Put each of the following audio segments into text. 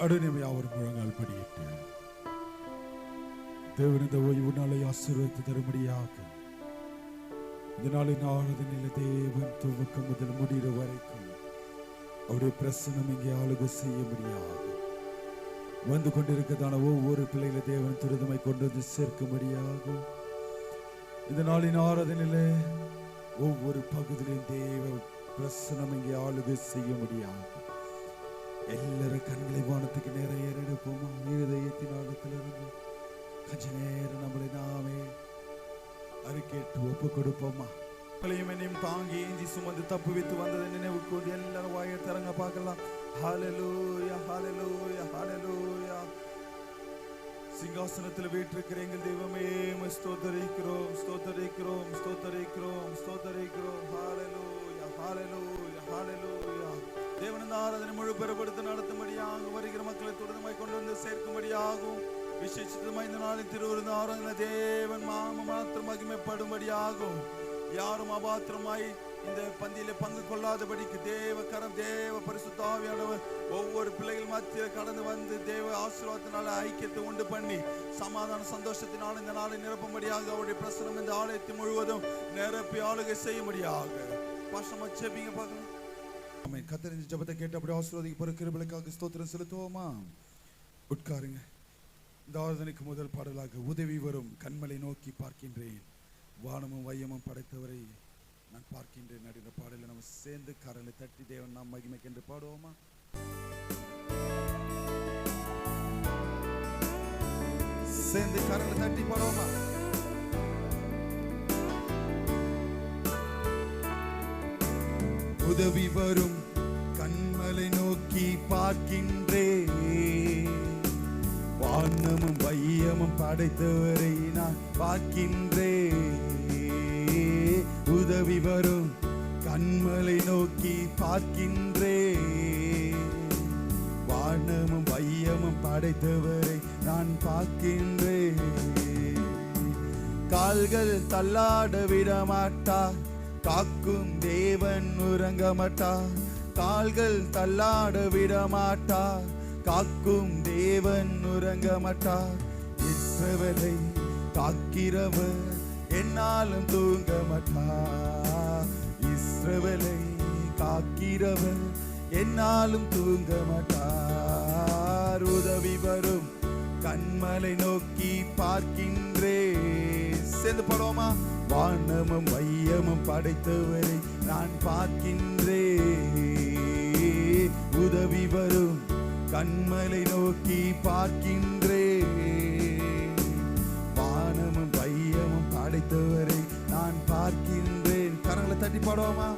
அடனமே அவர் முழங்கால் படியிட்டு தேவன் இந்த ஓய்வு நாளை ஆசீர்வதித்து தரும்படியாக இந்த நாளின் ஆராதனையில தேவன் துவக்கம் முதல் முடிகிற வரைக்கும் அவருடைய பிரசனம் இங்கே ஆளுகை செய்யும்படியாக வந்து கொண்டிருக்கிறதான ஒவ்வொரு பிள்ளைகளை தேவன் துரிதமாய் கொண்டு வந்து சேர்க்கும்படியாக இந்த நாளின் ஆராதனையில ஒவ்வொரு பகுதியிலும் தேவ பிரசனம் இங்கே ஆளுகை செய்யும்படியாக எல்லாரும் கண்களை வானத்துக்கு நேரம் ஏறெடுப்போமா? இருதயத்தின் ஆழத்திலிருந்து கொஞ்ச நேரம் நம்மளை நாமே அறிக்கேட்டு ஒப்பு கொடுப்போமா? என்னையும் தாங்கி ஏந்தி சுமந்து தப்பு வைத்து வந்ததை நினைவு கூர்ந்து எல்லாரும் வாயை திறங்க பார்க்கலாம். ஹல்லேலூயா, ஹல்லேலூயா, ஹல்லேலூயா. சிங்காசனத்தில் வீற்றிருக்கிற எங்கள் தெய்வமே ஸ்தோத்தரிக்கிறோம், ஸ்தோத்தரிக்கிறோம், ஸ்தோத்தரிக்கிறோம், ஸ்தோத்தரிக்கிறோம். ஹல்லேலூயா, ஹல்லேலூயா, ஹல்லேலூயா. தேவனின் ஆராதனை முழு பெறப்படுத்த நடத்தும்படியாக வருகிற மக்களை தொடர்ந்துமாய் கொண்டு வந்து சேர்க்கும்படியாகும். விசேஷமாய் இந்த நாளின் திருவிருந்த ஆராதனை தேவன் மாத்திரம் மகிமைப்படும்படியாகும். யாரும் அபாத்திரமாய் இந்த பந்தியில பங்கு கொள்ளாதபடிக்கு தேவ கரம், தேவ பரிசுத்த ஆவியானவர் ஒவ்வொரு பிள்ளைகள் மத்தியில் கடந்து வந்து தேவ ஆசீர்வாதத்தினால ஐக்கியத்தை உண்டு பண்ணி சமாதான சந்தோஷத்தினால் இந்த நாளை நிரப்பும்படியாக அவருடைய பிரசனம் இந்த ஆலயத்தை முழுவதும் நிரப்பி ஆளுகை செய்யும்படியாக பாசமா ஜெபிங்க பார்க்கலாம். ஆமென். கர்த்தரின் ஜெபத்தை கேட்டு அப்படி ஆசீர்வாதிக்க கிருபைக்காக ஸ்தோத்திரம் செலுத்துவோமா? உட்காருங்க. இந்த ஆராதனைக்கு முதல் பாடலாக உதவி வரும் கண்மலை நோக்கி பார்க்கின்றேன், வானமும் வையமும் படைத்தவரை நான் பார்க்கின்றேன் அப்படின்ற பாடலை நம்ம சேர்ந்து கரலை தட்டி தேவன் நாம் மகிமைக்கு என்று பாடுவோமா? சேர்ந்து கரலை தட்டி பாடுவோமா? உதவி வரும் கண்மலை நோக்கி பார்க்கின்றேன், வானமும் வையமும் படைத்தவரை நான் பார்க்கின்றேன். உதவி வரும் கண்மலை நோக்கி பார்க்கின்றேன், வானமும் வையமும் படைத்தவரை நான் பார்க்கின்றேன். கால்கள் தள்ளாட விடமாட்டார், காக்கும் தேவன் உறங்க மாட்டார். கால்கள் தள்ளாட விடமாட்டார், காக்கும் தேவன் உறங்க மாட்டார். இஸ்ரவேலை காக்கிறவர் என்னாலும் தூங்க மாட்டார். இஸ்ரவேலை காக்கிறவர் என்னாலும் தூங்க மாட்டார். உதவி வரும் கண்மலை நோக்கி பார்க்கின்றேன். சேர்ந்து பாடுவோமா? வானமும் வையமும் படைத்தவரை நான் பார்க்கின்றேன். உதவி வரும் கண்மலை நோக்கி பார்க்கின்றேன், வானமும் வையமும் படைத்தவரை நான் பார்க்கின்றேன். கரங்களை தட்டி பாடுவோமா?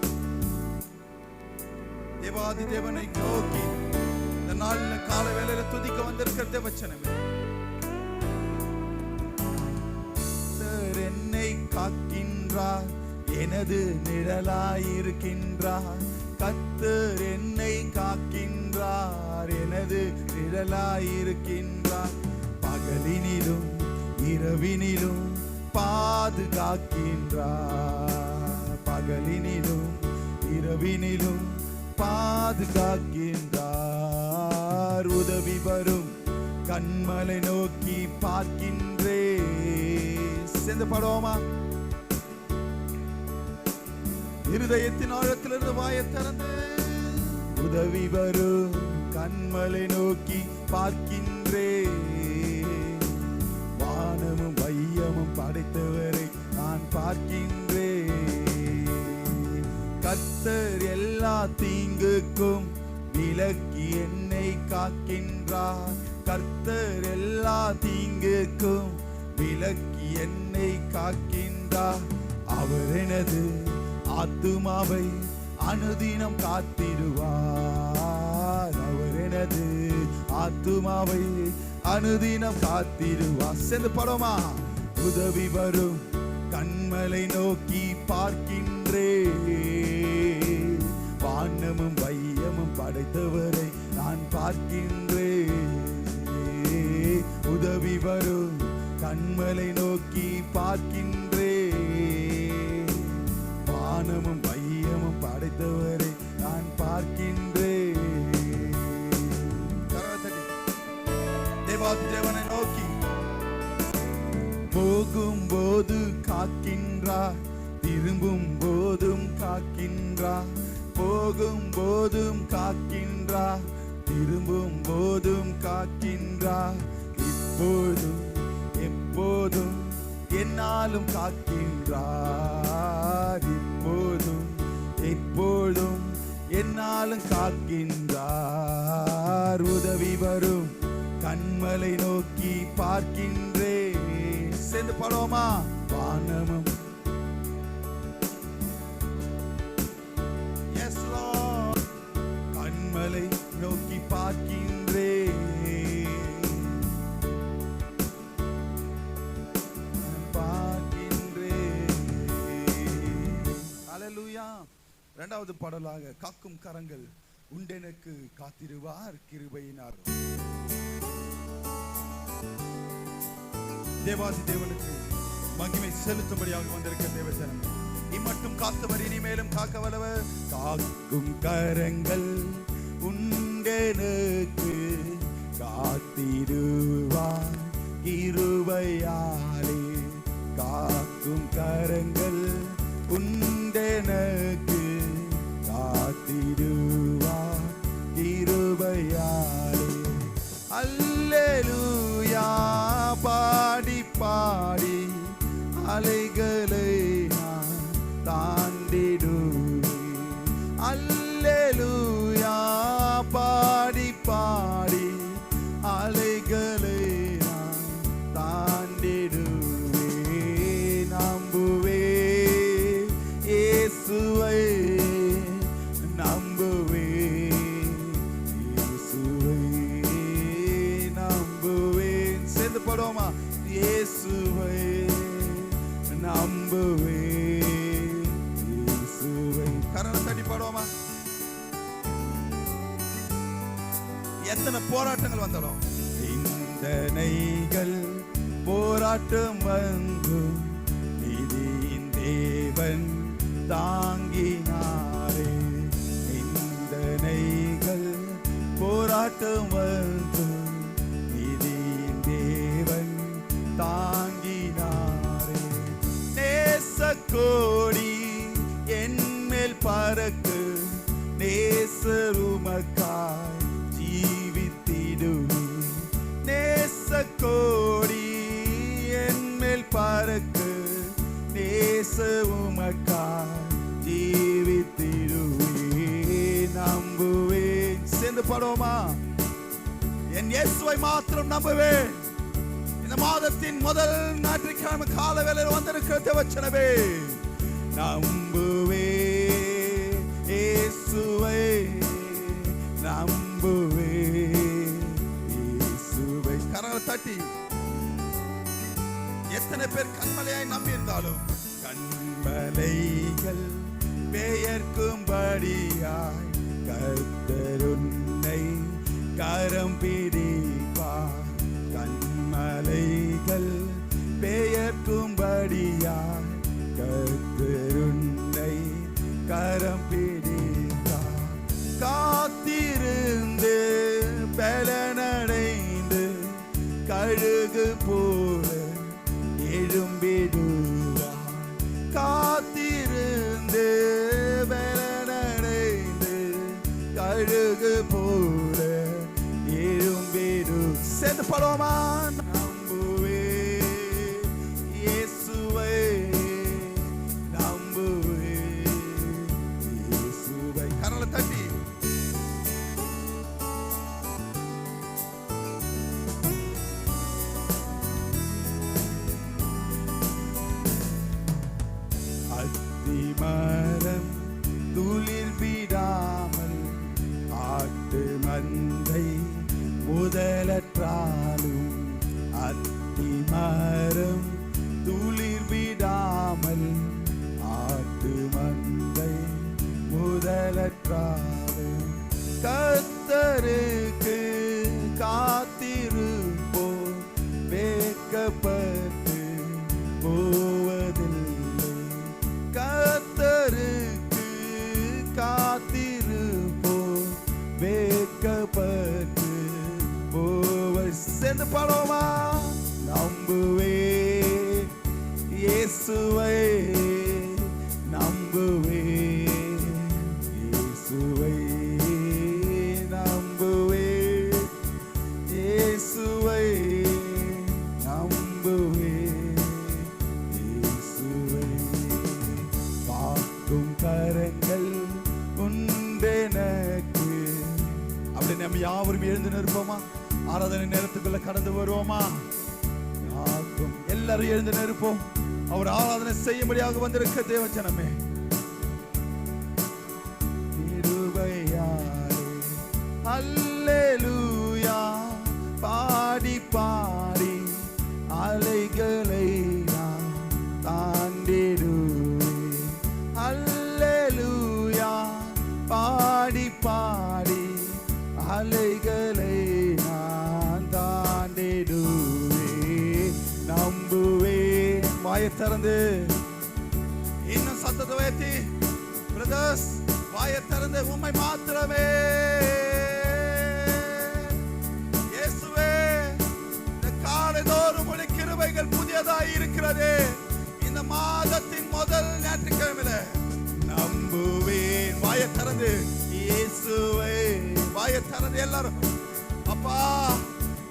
தேவாதி தேவனை நோக்கி இந்த நாளில கால வேளையில துதிக்க வந்திருக்கிற தேவச்சனமே, என்னை காக்கின்றார், எனது நிழலாயிருக்கின்றார். கர்த்தர் என்னை காக்கின்றார், எனது நிழலாயிருக்கின்றார். பகலினிலும் இரவினிலும் பாதுகாக்கின்றார், பகலினிலும் இரவினிலும் பாதுகாக்கின்றார். உதவி வரும் கண்மலை நோக்கி பார்க்கின்றேன். சேர்ந்து பாடுவோமா? இருதயத்தின் ஆழத்திலிருந்து வாயை திறந்து உதவி வரும் கண்மலை நோக்கி பார்க்கின்றேன், வானமும் வையமும் படைத்தவரை நான் பார்க்கின்றேன். கர்த்தர் எல்லா தீங்குக்கும் விலக்கி என்னை காக்கின்றார். கர்த்தர் எல்லா தீங்குக்கும் விலக்கி என்னை காக்கின்றார். அவர் எனது ஆத்துமாவை அனுதினம் காத்திடுவார். அவர் எனது ஆத்துமாவை அனுதினம் காத்திடுவார். சேர்ந்து பாடுவோமா? உதவி வரும் கண்மலை நோக்கி பார்க்கின்றேன், வானமும் வையமும் படைத்தவரை நான் பார்க்கின்றேன். உதவி வரும் கண்மலை நோக்கி பார்க்கின்றேன், வானமும் வையமும் படைத்தவரை நான் பார்க்கின்றேன். தேவாதி தேவனை நோக்கி போகும்போது காக்கின்றார், திரும்பும் போதும் காக்கின்றார். போகும்போதும் காக்கின்றார், திரும்பும் போதும் காக்கின்றார். இப்போதும் எப்போதும் என்னாலும் காக்கின்றார். இப்போதும் எப்போதும் என்னாலும் காக்கின்றார். உதவி வரும் கண்மலை நோக்கி பார்க்கின்றேன். சேர்ந்து பாடுவோமா? வானமும் கண்மலை நோக்கி பார்க்கின்றேன். ஹல்லேலூயா. இரண்டாவது பாடலாக காக்கும் கரங்கள் உண்டெனக்கு காத்திருவார் கிருபையினார். தேவாதி தேவனுக்கு மகிமை செலுத்தும்படியாக வந்திருக்க தேவஜனம், இம்மட்டும் காத்தவர் இனிமேலும் காக்க வல்லவர். காக்கும் கரங்கள் உண்டெனக்கு காத்திருவார் கிருபையாலே. காக்கும் கரங்கள் உண்டெனக்கு காத்திருவார் கிருபையாலே. அல்லேலூயா பாடி பாடி அலைகளை நான் தாண்டிடுவேன். அல்லேலூயா பாடி பாடி அலைகளை நான் தாண்டிடுவேன். நம்புவேன் இயேசுவை, நம்புவேன் இயேசுவை, நம்புவேன். சேர்ந்து பாடுவோமா? இயேசுவை நம்புவேன் இயேசுவை. கரங்களை தட்டி பாடுவோமா? எத்தனை போராட்டங்கள் வந்தாலும், சிந்தனைகள் போராட்டம் வந்தும் நீதியின் தேவன் தாங்கினாரே. சிந்தனைகள் போராட்டம் வந்தும் நீதியின் தேவன் தாங்கினாரே. நேசக்கோடி என்மேல் பறக்கு, நேசருமக்காய் ஜீவித்திடுவே. நேசக்கோடி என்மேல் பறக்கு, நேசருமக்காய் ஜீவித்திடுவே. நம்புவேன். சேர்ந்து பாடுவோமா? என் இயேசுவை மாத்திரம் நம்புவேன். இந்த மாதத்தின் முதல் ஞாயிற்றுக்கிழமை கால வேளையில் வந்திருக்கிற தேவச்சனவே, நம்புவேன் இயேசுவை, நம்புவேன் இயேசுவை. கரங்களை தட்டி எத்தனை பேர் கண்மலையாய் நம்பி இருந்தாலும், கண்மலைகள் பெயர்க்கும்படியாய் கர்த்தர் உன்னை கரம் பிடிப்பார். கண்மலைகள் பெயர்க்கும்படியாய் கர்த்தர் உன்னை கரம் பிடிப்பார். காத்திருந்து பலனடைந்து கழுகு போல எழும்பிடுவார். காத்திருந்து பலனடைந்து கழுகு போல எழும்பிடு. சேர்ந்து பாடுவோமா? நம்புவேன் இயேசுவை, நம்புவேன் இயேசுவை. கரங்களை தட்டி அத்திமரம் துளிர் விடாமல் ஆட்டு மந்தை முதலற்றாலும், அத்திமரம் துளிர் விடாமல் ஆட்டு மந்தை முதலற்றாலும், கர்த்தருக்கு காத்திருப்போம் வெட்கப்பட்டு போவதில்லை. கர்த்தருக்கு காத்திருப்போம் வெட்கப்பட்டு போவ. சேர்ந்து பாடுவோம். யாவரும் எழுந்து நிற்போமா? ஆராதனை நேரத்துக்குள்ள கடந்து வருவோமா? எல்லாரும் எழுந்து நிற்போம். அவர் ஆராதனை செய்யும்படியாக வந்திருக்க தேவஜனமே, அல்லேலூயா பாடி பாடி அலைகளை நான் தாண்டிடுவேன். அல்லேலூயா பாடி பாடி அலைகளை நான் தாண்டிடுவேன். நம்புவேன். வாயை திறந்து இன்னும் சத்தத்தை உயர்த்தி பிரதர்ஸ், வாயை திறந்து உம்மை மாத்திரமே இயேசுவே. இந்த காலைதோறும் உடைய கிருபைகள் புதியதாய் இருக்கிறது. இந்த மாதத்தின் முதல் ஞாயிற்றுக்கிழமையில நம்புவேன். வாயை திறந்து இயேசுவே, வாயை திறந்து எல்லாரும், அப்பா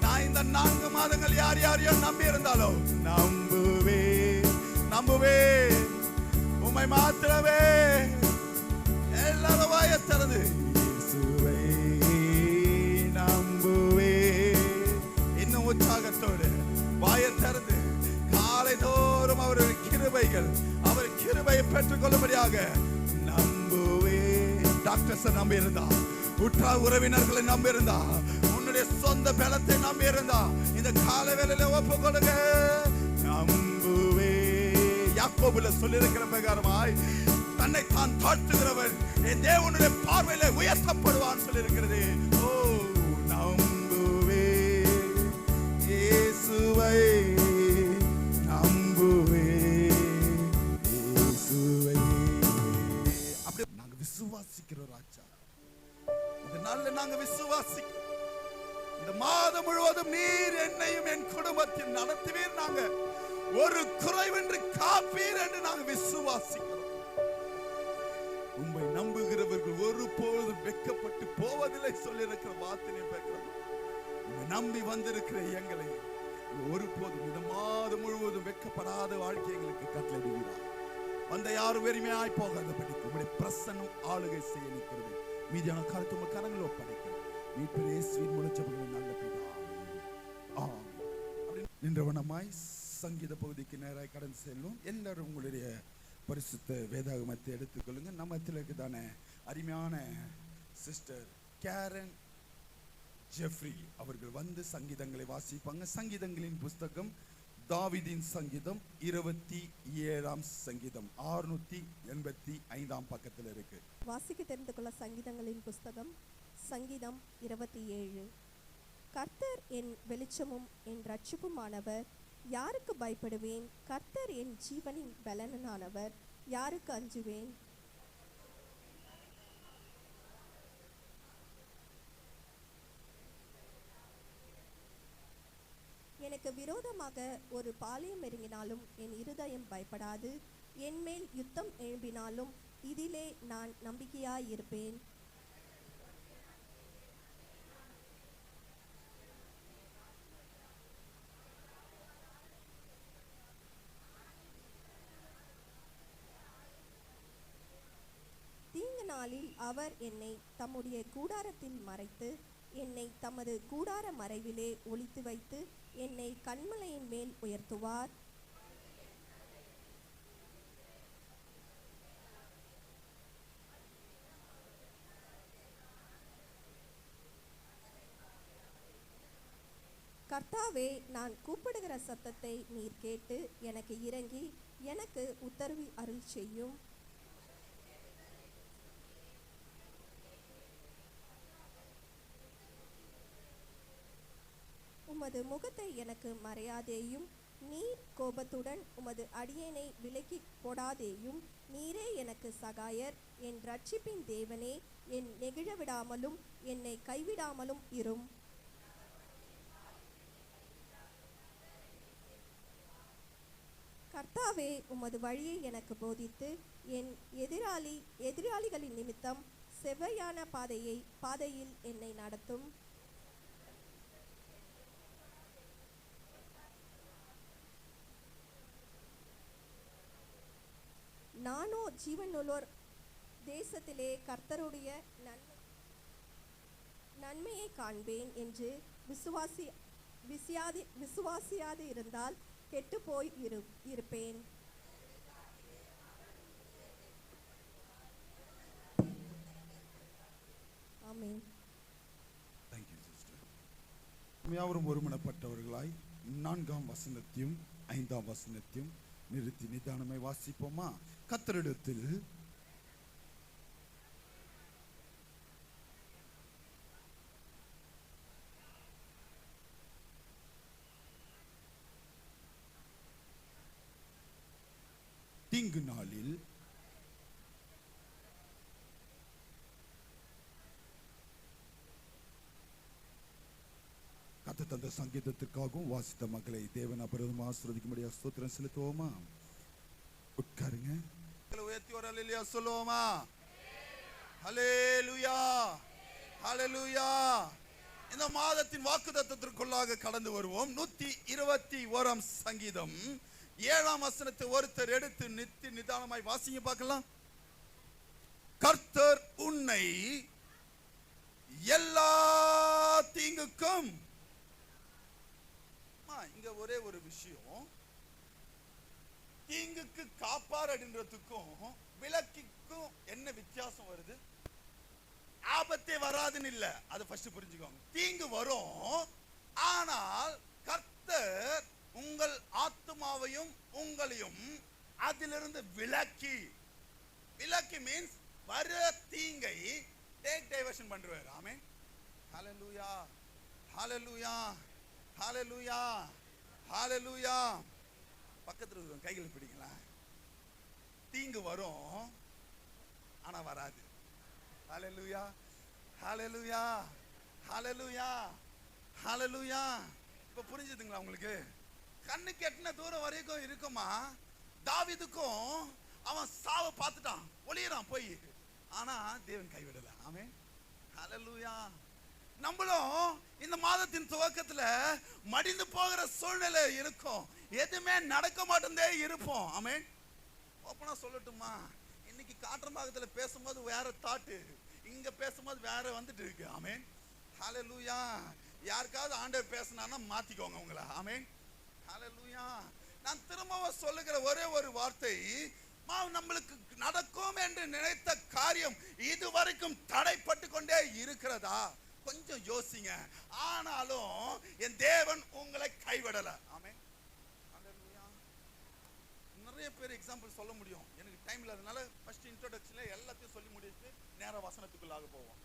நான் இந்த 4 மாதங்கள் யார் யாரையோ நம்பி இருந்தாலும் நம்புவேன், நம்புவேன் உம்மை மாத்திரமே. எல்லாரும் வாயை திறந்து இயேசுவை நம்புவேன். இன்னும் உற்சாகத்தோடு வாயை திறந்து காலைதோறும் அவருடைய கிருபைகள், அவர் கிருபையை பெற்றுக் கொள்ளும்படியாக நம்புவேன். டாக்டர்ஸை நம்பி இருந்தா, உற்ற உறவினர்களை நம்பி இருந்தா, உன்னுடைய சொந்த பலத்தை நம்பி இருந்தா, இந்த காலை வேளையில ஒப்பு கொடுங்க. நம்புவே. யாக்கோபுல சொல்லியிருக்கிற பிரகாரமாய் தன்னை தான் தாழ்த்துகிறவன் என் தேவனுடைய பார்வையில உயர்த்தப்படுவான் சொல்லியிருக்கிறது. ஓ நம்புவே இயேசுவை, நம்புவே இயேசுவை. அப்படி நாங்க விசுவாசிக்கிறோம் ராஜா. இந்த நாள்ல நாங்க விசுவாசிக்கிறோம். இந்த மாதம் முழுவதும் நீர் என்னையும் என் குடும்பத்தில் நடத்துவீர். நாங்க ஒரு குறைவின்றி காப்பீர் என்று நாங்க விசுவாசிக்கிறோம். உம்மை நம்புகிறவர்கள் ஒருபோதும் வெட்கப்பட்டு போவதில்லை சொல்லியிருக்கிற வார்த்தையை பேசுறோம். உம்மை நம்பி வந்திருக்கிற எங்களை ஒருபோதும் இந்த மாதம் முழுவதும் வெட்கப்படாத வாழ்க்கை எங்களுக்கு கட்டளையிடுகிறார். வந்த யாரும் வெறுமையாய் போகாதபடி உம்முடைய பிரசன்னம் ஆளுகை செய்ய நிற்கிறது. மீதியான கருத்து உங்க கரங்களை ஒப்படைக்கிறோம். மீட்பர் இயேசுவின் மூலம் ஜெபங்கள் நல்ல பிதாவே, ஆமென். நின்றவனமாய் சங்கீத பகுதிக்கு நேராக கடந்து செல்லும். எல்லாரும் உங்களுடைய பரிசுத்த வேதாகமத்தை எடுத்துக்கொள்ளுங்க. நம்ம தானே அருமையான சிஸ்டர் கேரன் ஜெஃப்ரி அவர்கள் வந்து சங்கீதங்களை வாசிப்பாங்க. சங்கீதங்களின் புஸ்தகம் தாவீதின் சங்கீதம் 27ஆம் சங்கீதம் 685ஆம் பக்கத்தில் இருக்கு. வாசிக்க தெரிந்து கொள்ள சங்கீதங்களின் புஸ்தகம் சங்கீதம் 27. கர்த்தர் என் வெளிச்சமும் என் இரட்சிப்புமானவர், யாருக்கு பயப்படுவேன்? கர்த்தர் என் ஜீவனின் பலனானவர், யாருக்கு அஞ்சுவேன்? எனக்கு விரோதமாக ஒரு பாளையம் இறங்கினாலும் என் இருதயம் பயப்படாது. என் மேல் யுத்தம் எழும்பினாலும் இதிலே நான் நம்பிக்கையாயிருப்பேன். தீங்கு நாளில் அவர் என்னை தம்முடைய கூடாரத்தில் மறைத்து, என்னை தமது கூடார மறைவிலே ஒளித்து வைத்து, என்னை கன்மலையின் மேல் உயர்த்துவார். கர்த்தாவே, நான் கூப்பிடுகிற சத்தத்தை நீர் கேட்டு எனக்கு இறங்கி எனக்கு உத்தரவு அருள் செய்யும். உமது முகத்தை எனக்கு மறையாதேயும், நீர் கோபத்துடன் உமது அடியேனை விலக்கி போடாதேயும். நீரே எனக்கு சகாயர், என் இரட்சிப்பின் தேவனே, என் நெகிழ விடாமலும் என்னை கைவிடாமலும் இரும். கர்த்தாவே, உமது வழியை எனக்கு போதித்து என் எதிராளிகளின் நிமித்தம் செவ்வையான பாதையில் என்னை நடத்தும். நானோ ஜீவனுள்ளோர் தேசத்திலே கர்த்தருடைய நன்மையை காண்பேன் என்று விசுவாசியாது இருந்தால் கெட்டு போய் இருப்பேன். ஆமென். Thank you, sister. யாவரும் ஒருமனப்பட்டவர்களாய் 4ஆம் வசனத்தையும் 5ஆம் வசனத்தையும் நிறுத்தி நிதானமாய் வாசிப்போமா? கர்த்தரிடத்தில் தீங்கு நாளில் கத்த தந்த சங்கீதத்திற்காகவும் வாசித்த மக்களை தேவன் அபரதம் ஆசீர்வதிக்கும்படியாக ஸ்தோத்திரம் செலுத்துவோமா? உட்காருங்க. உயர்த்தி ஒரு அல்லேலூயா சொல்லுவோமா? ஹல்லேலூயா, ஹல்லேலூயா. இந்த மாதத்தின் வாக்குத்தத்தத்திற்குள்ளாக கடந்து வருவோம். 121ஆம் சங்கீதம் 7ஆம் வசனத்தை ஒருத்தர் எடுத்து நிதானமாய் வாசிங்க பார்க்கலாம். கர்த்தர் உன்னை எல்லா தீங்குக்கும், இங்க ஒரே ஒரு விஷயம், தீங்குக்கு காப்பார் அப்படின்றதுக்கும் விலக்கிக்கும் என்ன வித்தியாசம் வருது? ஆபத்தே வராதுன்னு இல்ல, அது ஃபர்ஸ்ட் புரிஞ்சுக்கோங்க. தீங்கு வரும், ஆனால் கர்த்தர் உங்கள் ஆத்துமாவையும் உங்களையும் அதிலிருந்து விலக்கி மீன்ஸ் வர தீங்கை டேக் டைவர்ஷன் பண்றாரு. ஆமென். ஹல்லேலூயா, ஹல்லேலூயா, ஹல்லேலூயா, ஹல்லேலூயா. பக்கத்துல இருக்க கைகளை பிடிங்களா. தீங்கு வரும் ஆனா வராது. ஹல்லேலூயா, ஹல்லேலூயா, ஹல்லேலூயா, ஹல்லேலூயா. இப்ப புரிஞ்சுதுங்களா உங்களுக்கு? கண்ணுக்கு எட்டின தூரம் வரைக்கும் இருக்குமா. தாவீதுக்கும் அவன் சாவை பார்த்துட்டான், ஒளியறான் போய், ஆனா தேவன் கைவிடல. ஆமென். ஹல்லேலூயா. நம்மளும் இந்த மாதத்தின் துவக்கத்துல மடிந்து போகிற சூழ்நிலை இருக்கும், எதுவுமே நடக்க மாட்டேந்தே இருப்போம். ஆமென். ஓப்பனா சொல்லட்டுமா, இன்னைக்கு காற்றம்பாக்கத்துல பேசும்போது வேற தாட்டு, இங்க பேசும்போது வேற வந்துட்டு இருக்கு. ஆமென். ஹல்லேலூயா. யாருக்காவது ஆண்டவர் பேசினான்னா மாத்திக்கோங்க உங்களை. ஆமென். ஹல்லேலூயா. நான் திரும்பவும் சொல்லுகிற ஒரே ஒரு வார்த்தை, நம்மளுக்கு நடக்கும் என்று நினைத்த காரியம் இதுவரைக்கும் தடைப்பட்டு கொண்டே இருக்கிறதா? கொஞ்சம் யோசிங்க. ஆனாலும் என் தேவன் உங்களை கைவிடல. ஆமென். ஹல்லேலூயா. நிறைய பேர் எக்ஸாம்பிள் சொல்ல முடியும், எனக்கு டைம் இல்லாதனால ஃபர்ஸ்ட் இன்ட்ரோடக்ஷன்ல எல்லாத்தையும் சொல்லி முடிச்சுட்டு நேரா வசனத்துக்குள்ளாக போவோம்.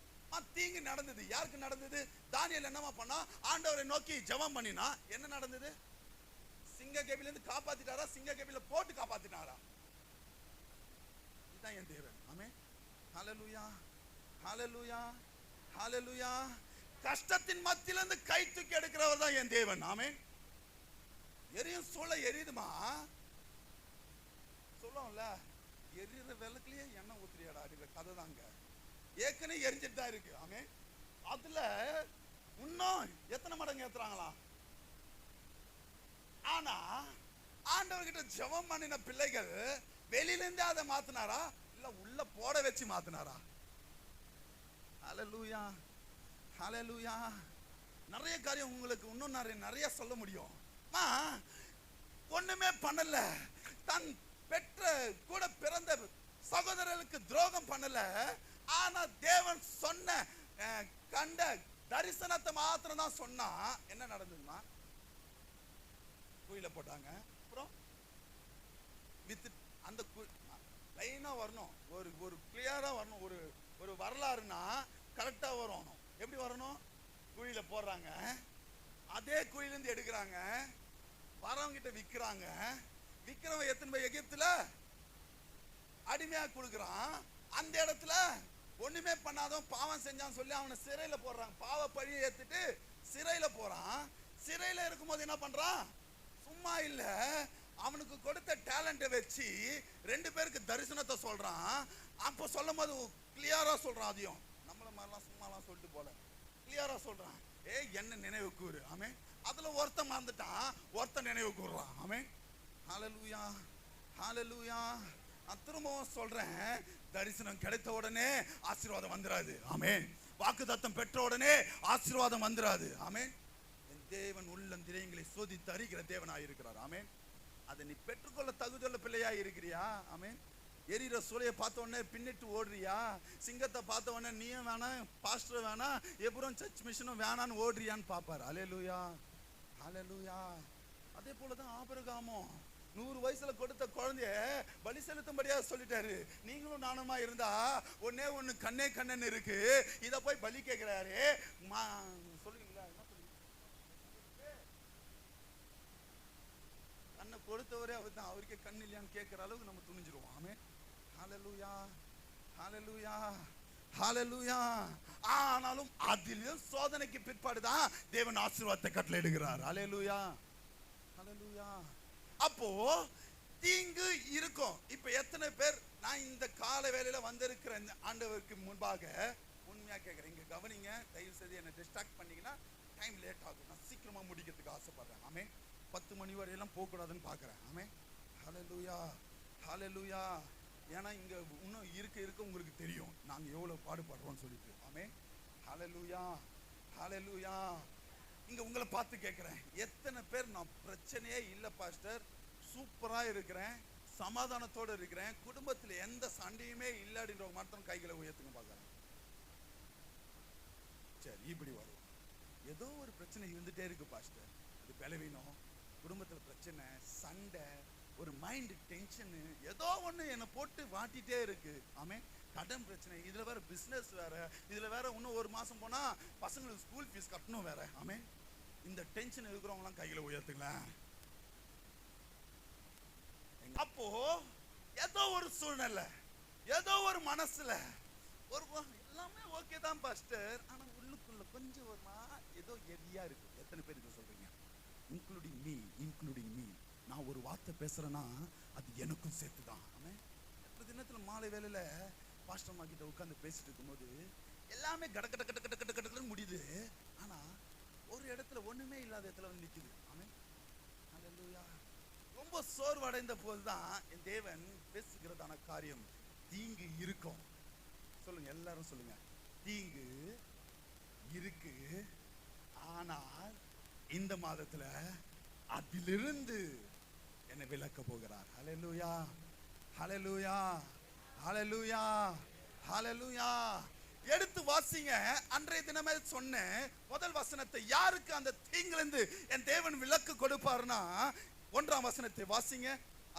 தீங்கு நடந்தது. யாருக்கு நடந்தது? தானியேல் என்னமா பண்ணா? ஆண்டவரை நோக்கி ஜெபம் பண்ணினா. என்ன நடந்தது? சிங்க கேபில இருந்து காப்பாத்திட்டாரா? சிங்க கேபில போட்டு காப்பாத்தினாரா? இதுதான் என் தேவன். ஆமென். ஹல்லேலூயா, ஹல்லேலூயா, ஹல்லேலூயா. கஷ்டத்தின் மத்தியில இருந்து கை தூக்கி எடுக்கிறவர் தான் என் தேவன். ஆமென். எரியும் சூளை எரியுதுமா, சொல்லுவோம்ல, எரியுற விளக்குலயே எண்ணெய் ஊத்துறியாடா அப்படிங்கிற கதை தாங்க. ஏற்கனவே எரிஞ்சிட்டு தான் இருக்கு. ஆமென். அதுல இன்னும் எத்தனை மடங்கு ஏத்துறாங்களா? ஆனா ஆண்டவர்கிட்ட ஜெபம் பண்ணின பிள்ளைகள் வெளியில இருந்து அதை மாத்தினாரா இல்ல உள்ள போட வச்சு மாத்தினாரா? ஹல்லேலூயா, ஹல்லேலூயா. நிறைய காரியம் உங்களுக்கு இன்னும் நிறைய சொல்ல முடியும். ஒண்ணுமே பண்ணல, தன் பெற்ற கூட பிறந்த சகோதரர்களுக்கு துரோகம் பண்ணல, ஆனா தேவன் சொன்ன கண்ட தரிசனத்தை மாத்திரம் தான் சொன்னா. என்ன நடந்ததுன்னா, குயில போட்டாங்க. அப்புறம் வித் அந்த லைனா வரணும், ஒரு கிளியரா வரணும். ஒரு வரலாறுனா கரெக்டா வரணும். எப்படி வரணும்? குழியில போடுறாங்க, அதே குழியில இருந்து எடுக்கிறாங்க, வரவங்க கிட்ட விக்கிறாங்க, விக்கிறவன் எத்தனை போய் எகிப்துல அடிமையா கொடுக்குறான். அந்த இடத்துல ஒண்ணுமே பண்ணாதவன் பாவம் செஞ்சான்னு சொல்லி அவனை சிறையில போடுறாங்க. பாவ பழியை ஏத்துட்டு சிறையில போறான். சிறையில இருக்கும்போது என்ன பண்றான்? சும்மா இல்ல, அவனுக்கு கொடுத்த டேலண்ட்டை வச்சு 2 பேருக்கு தரிசனத்தை சொல்றான். அப்ப சொல்லும் போது கிளியரா சொல்றான். அதையும் நம்மள மாதிரிலாம் சும்மாலாம் சொல்லிட்டு போல கிளியரா சொல்றான். என்ன நினைவு கூறு. ஆமென். அதுல ஒருத்தன் மறந்துட்டான், ஒருத்தன் நினைவு கூறுறான். ஆமென். ஹல்லேலூயா, ஹல்லேலூயா. நான் திரும்பவும் சொல்றேன், தரிசனம் கிடைத்த உடனே ஆசீர்வாதம் வந்துராது. ஆமென். வாக்குத்தத்தம் பெற்ற உடனே ஆசீர்வாதம் வந்துராது. ஆமென். என் தேவன் உள்ளந்திரியங்களை சோதித்து அறிகிற தேவனாய் இருக்கிறார். ஆமென். அதை நீ பெற்றுக்கொள்ள தகுதியுள்ள பிள்ளையாய் இருக்கிறியா? ஆமென். எரிகிற சூளையை பார்த்த உடனே பின்னிட்டு ஓடுறியா? சிங்கத்தை பார்த்த உடனே நீயும் வேணாம், பாஸ்டர் வேணாம், எப்ரோன் சர்ச் மிஷனும் வேணான்னு ஓடுறியான்னு பார்ப்பார். ஹல்லேலூயா, ஹல்லேலூயா. அதே போலதான் ஆபிரகாமும் 100 வயசுல கொடுத்த குழந்தைய பலி செலுத்தும்படியா சொல்லிட்டாரு. நீங்களும் நானுமா இருந்தா ஒன்னே ஒண்ணு கண்ணே கண்ணன் இருக்கு, இத போய் பலி கேட்கிறாரு. சொல்லுவீங்களா? என்ன கண்ணை கொடுத்தவரே அவர் தான், அவருக்கே கண் இல்லையான்னு கேட்கிற அளவுக்கு நம்ம துணிஞ்சிருவோம். ஆமென். ஹல்லேலூயா, ஹல்லேலூயா, ஹல்லேலூயா. ஆனாலும் அதிலும் சோதனைக்கு பிற்பாடுதான் தேவன் ஆசீர்வாதத்தை கட்டளையிடுகிறார். ஹல்லேலூயா, ஹல்லேலூயா. அப்போ தீங்கு இருக்கும். இப்ப எத்தனை பேர் நான் இந்த கால வேளையில வந்திருக்கிற ஆண்டவருக்கு முன்பாக உண்மையா கேட்கிறேன், இங்க கவனிங்க, தயவு செய்து என்ன டிஸ்ட்ராக்ட் பண்ணீங்கன்னா டைம் லேட் ஆகும். நான் சீக்கிரமா முடிக்கிறதுக்கு ஆசைப்படுறேன். ஆமென். 10 மணி வரையெல்லாம் போக கூடாதுன்னு பாக்குறேன். ஆமென். ஹல்லேலூயா, ஹல்லேலூயா. ஏன்னா இங்க இன்னும் இருக்க உங்களுக்கு தெரியும் நாங்க எவ்வளவு பாடுபடுறோம்னு சொல்லிட்டு. ஆமென். ஹல்லேலூயா, ஹல்லேலூயா. இங்க உங்களை பார்த்து கேட்கிறேன், எத்தனை பேர் நான் பிரச்சனையே இல்ல பாஸ்டர், சூப்பரா இருக்கிறேன், சமாதானத்தோட இருக்கிறேன், குடும்பத்துல எந்த சண்டையுமே இல்லாடின்றவங்க மட்டும் கைகளை உயர்த்துங்க பார்க்கறேன். சரி, இப்படி வரும். ஏதோ ஒரு பிரச்சனை இருந்துட்டே இருக்கு பாஸ்டர், அது பலவீனம், குடும்பத்துல பிரச்சனை, சண்டை, ஒரு மைண்ட் டென்ஷன், ஏதோ ஒண்ணு என்னை போட்டு வாட்டிட்டே இருக்கு. ஆமே, கடன் பிரச்சனை, இதுல வேற பிசினஸ் வேற, இதுல வேற இன்னும் ஒரு மாசம் போனா பசங்களுக்கு ஸ்கூல் ஃபீஸ் கட்டணும் வேற. ஆமே, இந்த டென்ஷன் இருக்கிறவங்க எல்லாம் கையில உயர்த்துங்களேன். அப்போ ஏதோ ஒரு சூழ்நிலை, ஏதோ ஒரு மனசுல ஒரு எல்லாமே ஓகே தான் பாஸ்டர், ஆனா உள்ளுக்குள்ள கொஞ்சம் ஒரு ஏதோ எரியா இருக்கு. எத்தனை பேர் இதை சொல்றீங்க? Including me. நான் ஒரு வார்த்தை பேசுறேன்னா அது எனக்கும் சேர்த்துதான். எத்தனை தினத்துல மாலை வேலையில பாஸ்டர் அம்மா கிட்ட உட்கார்ந்து பேசிட்டு இருக்கும்போது எல்லாமே கட கட கட கட கட கடன்னு முடியுது, ஆனா ஒரு இடத்துல ஒண்ணுமே இல்லாத இடத்துல வந்து நிக்குது. ஆமென். ஹல்லேலூயா. ரொம்ப சோர்வடைந்த போதுதான் என் தேவன் பேசுகிறதான காரியம், தீங்கு இருக்கும். சொல்லுங்க, எல்லாரும் சொல்லுங்க, தீங்கு இருக்கு, ஆனால் இந்த மாதத்துல அதிலிருந்து என்னை விலக்க போகிறார். ஹல்லேலூயா, ஹல்லேலூயா, ஹல்லேலூயா, ஹல்லேலூயா. எடுத்து வாசிங்க. அன்றைய தினமே சொன்ன முதல் வசனத்தை, யாருக்கு அந்த தீங்கிலிருந்து என் தேவன் விலக்கு கொடுப்பார்னா 1ஆம் வசனத்தை வாசிங்க.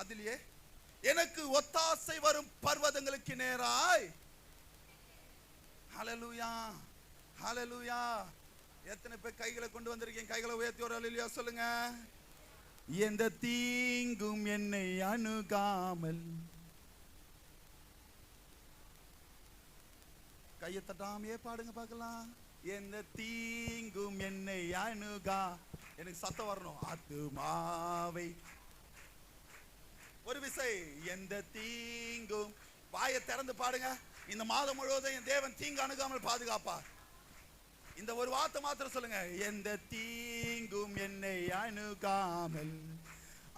அதிலேயே, எனக்கு ஒத்தாசை வரும் பர்வதங்களுக்கு நேராய். ஹல்லேலூயா, ஹல்லேலூயா. எத்தனை பேர் கைகளை கொண்டு வந்திருக்கீங்க? கைகளை உயர்த்தி ஒரு ஹல்லேலூயா சொல்லுங்க. எந்த தீங்கும் என்னை அணுகாமல், கையை தட்டாமையே பாடுங்க பார்க்கலாம். எந்த தீங்கும் என்னை அணுகா, எனக்கு சத்தம் வரணும். ஆத்துமாவை ஒரு விசை, எந்த தீங்கும், வாயை திறந்து பாடுங்க. இந்த மாதம் முழுவதும் என் தேவன் தீங்கு அணுகாமல் பாதுகாப்பார். இந்த ஒரு வார்த்தை மாத்திரம் சொல்லுங்க. எந்த தீங்கும் என்னை அணுகாமல்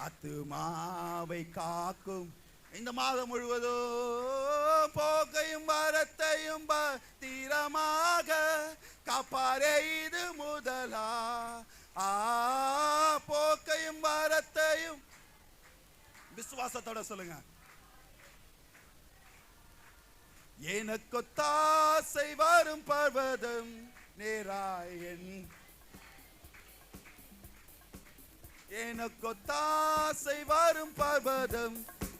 ஆத்துமாவை காக்கும். இந்த மாதம் முழுவதும் போக்கையும் வரத்தையும் பத்திரமாக காப்பாரே, இது முதலா. போக்கையும் வரத்தையும் விசுவாசத்தோட சொல்லுங்க. எனக்கு தாசை வரும் பர்வதம் நேராயன், எனக்கு தாசை வரும் பர்வதம்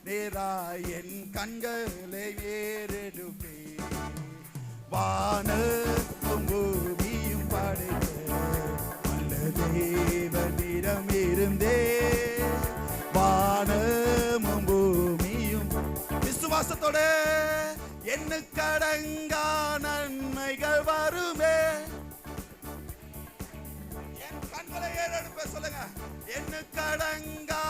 நேராயன், கண்களை ஏறெடுப்பே. வானத்தும் பூமியும் படைத்த நல்ல தேவனிடம் இருந்தே, வானமும் பூமியும் விசுவாசத்தோட எண்ணுக்கு அடங்கா நன்மைகள் வருமே. என் கண்களை ஏறெடுப்ப சொல்லுங்க. எண்ணுக்கு அடங்கா.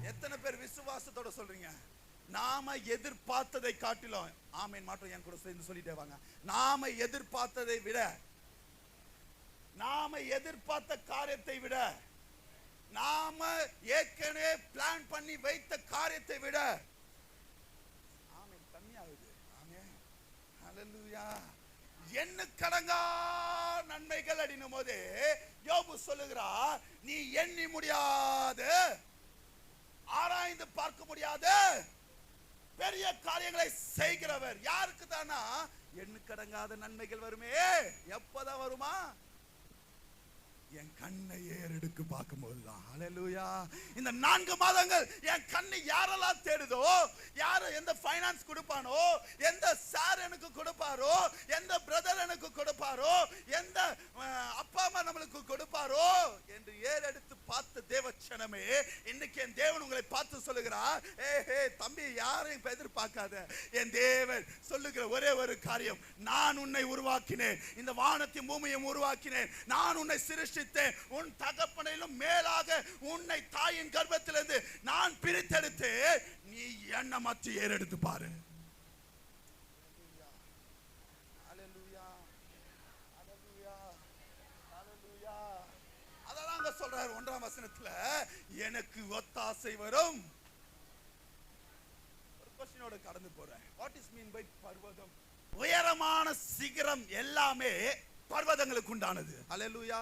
எத்தனை பேர் விசுவாசத்தோட சொல்றீங்க? நாம எதிர்பார்த்ததை காட்டிலும், ஆமேன் மாற்றம் என் கூட சேர்ந்து சொல்லிட்டே வாங்க. நாம எதிர்பார்த்ததை விட, நாம எதிர்பார்த்த காரியத்தை விட, நாம ஏற்கனவே பிளான் பண்ணி வைத்த காரியத்தை விட ஹல்லேலூயா. எண்ணுக்கடங்கா நன்மைகள் அடினும் போது யோபு சொல்லுகிறார், நீ எண்ணி முடியாது, ஆராய்ந்து பார்க்க முடியாது பெரிய காரியங்களை செய்கிறவர். யாருக்கு தானா? எண்ணுக்கடங்காத நன்மைகள் வருமே. எப்பதான் வருமா? என் கண்ணை ஏறெடுக்கு பார்க்கும்போதுதான். ஹல்லேலூயா. இந்த 4 மாதங்கள் என் கண்ணை யாரெல்லாம் தேடுதோ, யாரு எந்த ஃபைனான்ஸ் கொடுப்பானோ, எந்த சார் எனக்கு கொடுப்பாரோ, எந்த பிரதர் எனக்கு கொடுப்பாரோ, எந்த அப்பா அம்மா நம்மளுக்கு கொடுப்பாரோ என்று ஏறெடுத்து பார்த்த தேவச்சனமே, இன்னைக்கு என் தேவன் உங்களை பார்த்து சொல்லுகிறார், ஏ தம்பி, யாரையும் எதிர்பார்க்காத. என் தேவன் சொல்லுகிற ஒரே ஒரு காரியம், நான் உன்னை உருவாக்கினேன், இந்த வானத்தையும் பூமியையும் உருவாக்கினேன், நான் உன்னை சிருஷ்டி உன் தகப்பனிலும் மேலாக உன்னை தாயின் கர்ப்பத்திலிருந்து நான் பிரித்தெடுத்து, நீ என்ன மற்ற ஏறெடுத்து பாரு. அதெல்லாம் சொல்றாரு 1ஆம் வசனத்துல, எனக்கு ஒத்தாசை வரும். ஒரு கொஸ்டினோட கடந்து போறேன். வாட் இஸ் மீன் பை பர்வதம்? உயரமான சிகரம் எல்லாமே பர்வதங்களுக்கு உண்டானது. ஹல்லேலூயா.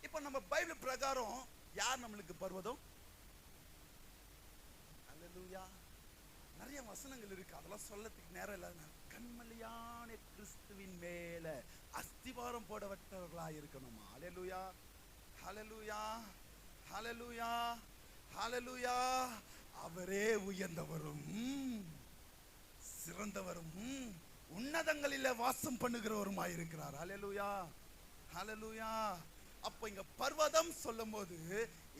இப்ப நம்ம பைபிள் பிரகாரம் யார் நம்மளுக்கு பர்வதம்? ஹல்லேலூயா. நிறைய வசனங்கள் இருக்கு, அதெல்லாம் சொல்லத்துக்கு நேரம் இல்ல. கண்மலையான கிறிஸ்துவின் மேல அஸ்திவாரம் போடப்பட்டவர்களா இருக்கணுமா? ஹல்லேலூயா, ஹல்லேலூயா, ஹல்லேலூயா, ஹல்லேலூயா. அவரே உயர்ந்தவரும் சிறந்தவரும் உன்னதங்களிலே வாசம் பண்ணுகிறவருமாய் இருக்கிறார். ஹல்லேலூயா, ஹல்லேலூயா. அப்ப இங்க பர்வதம் சொல்லும்போது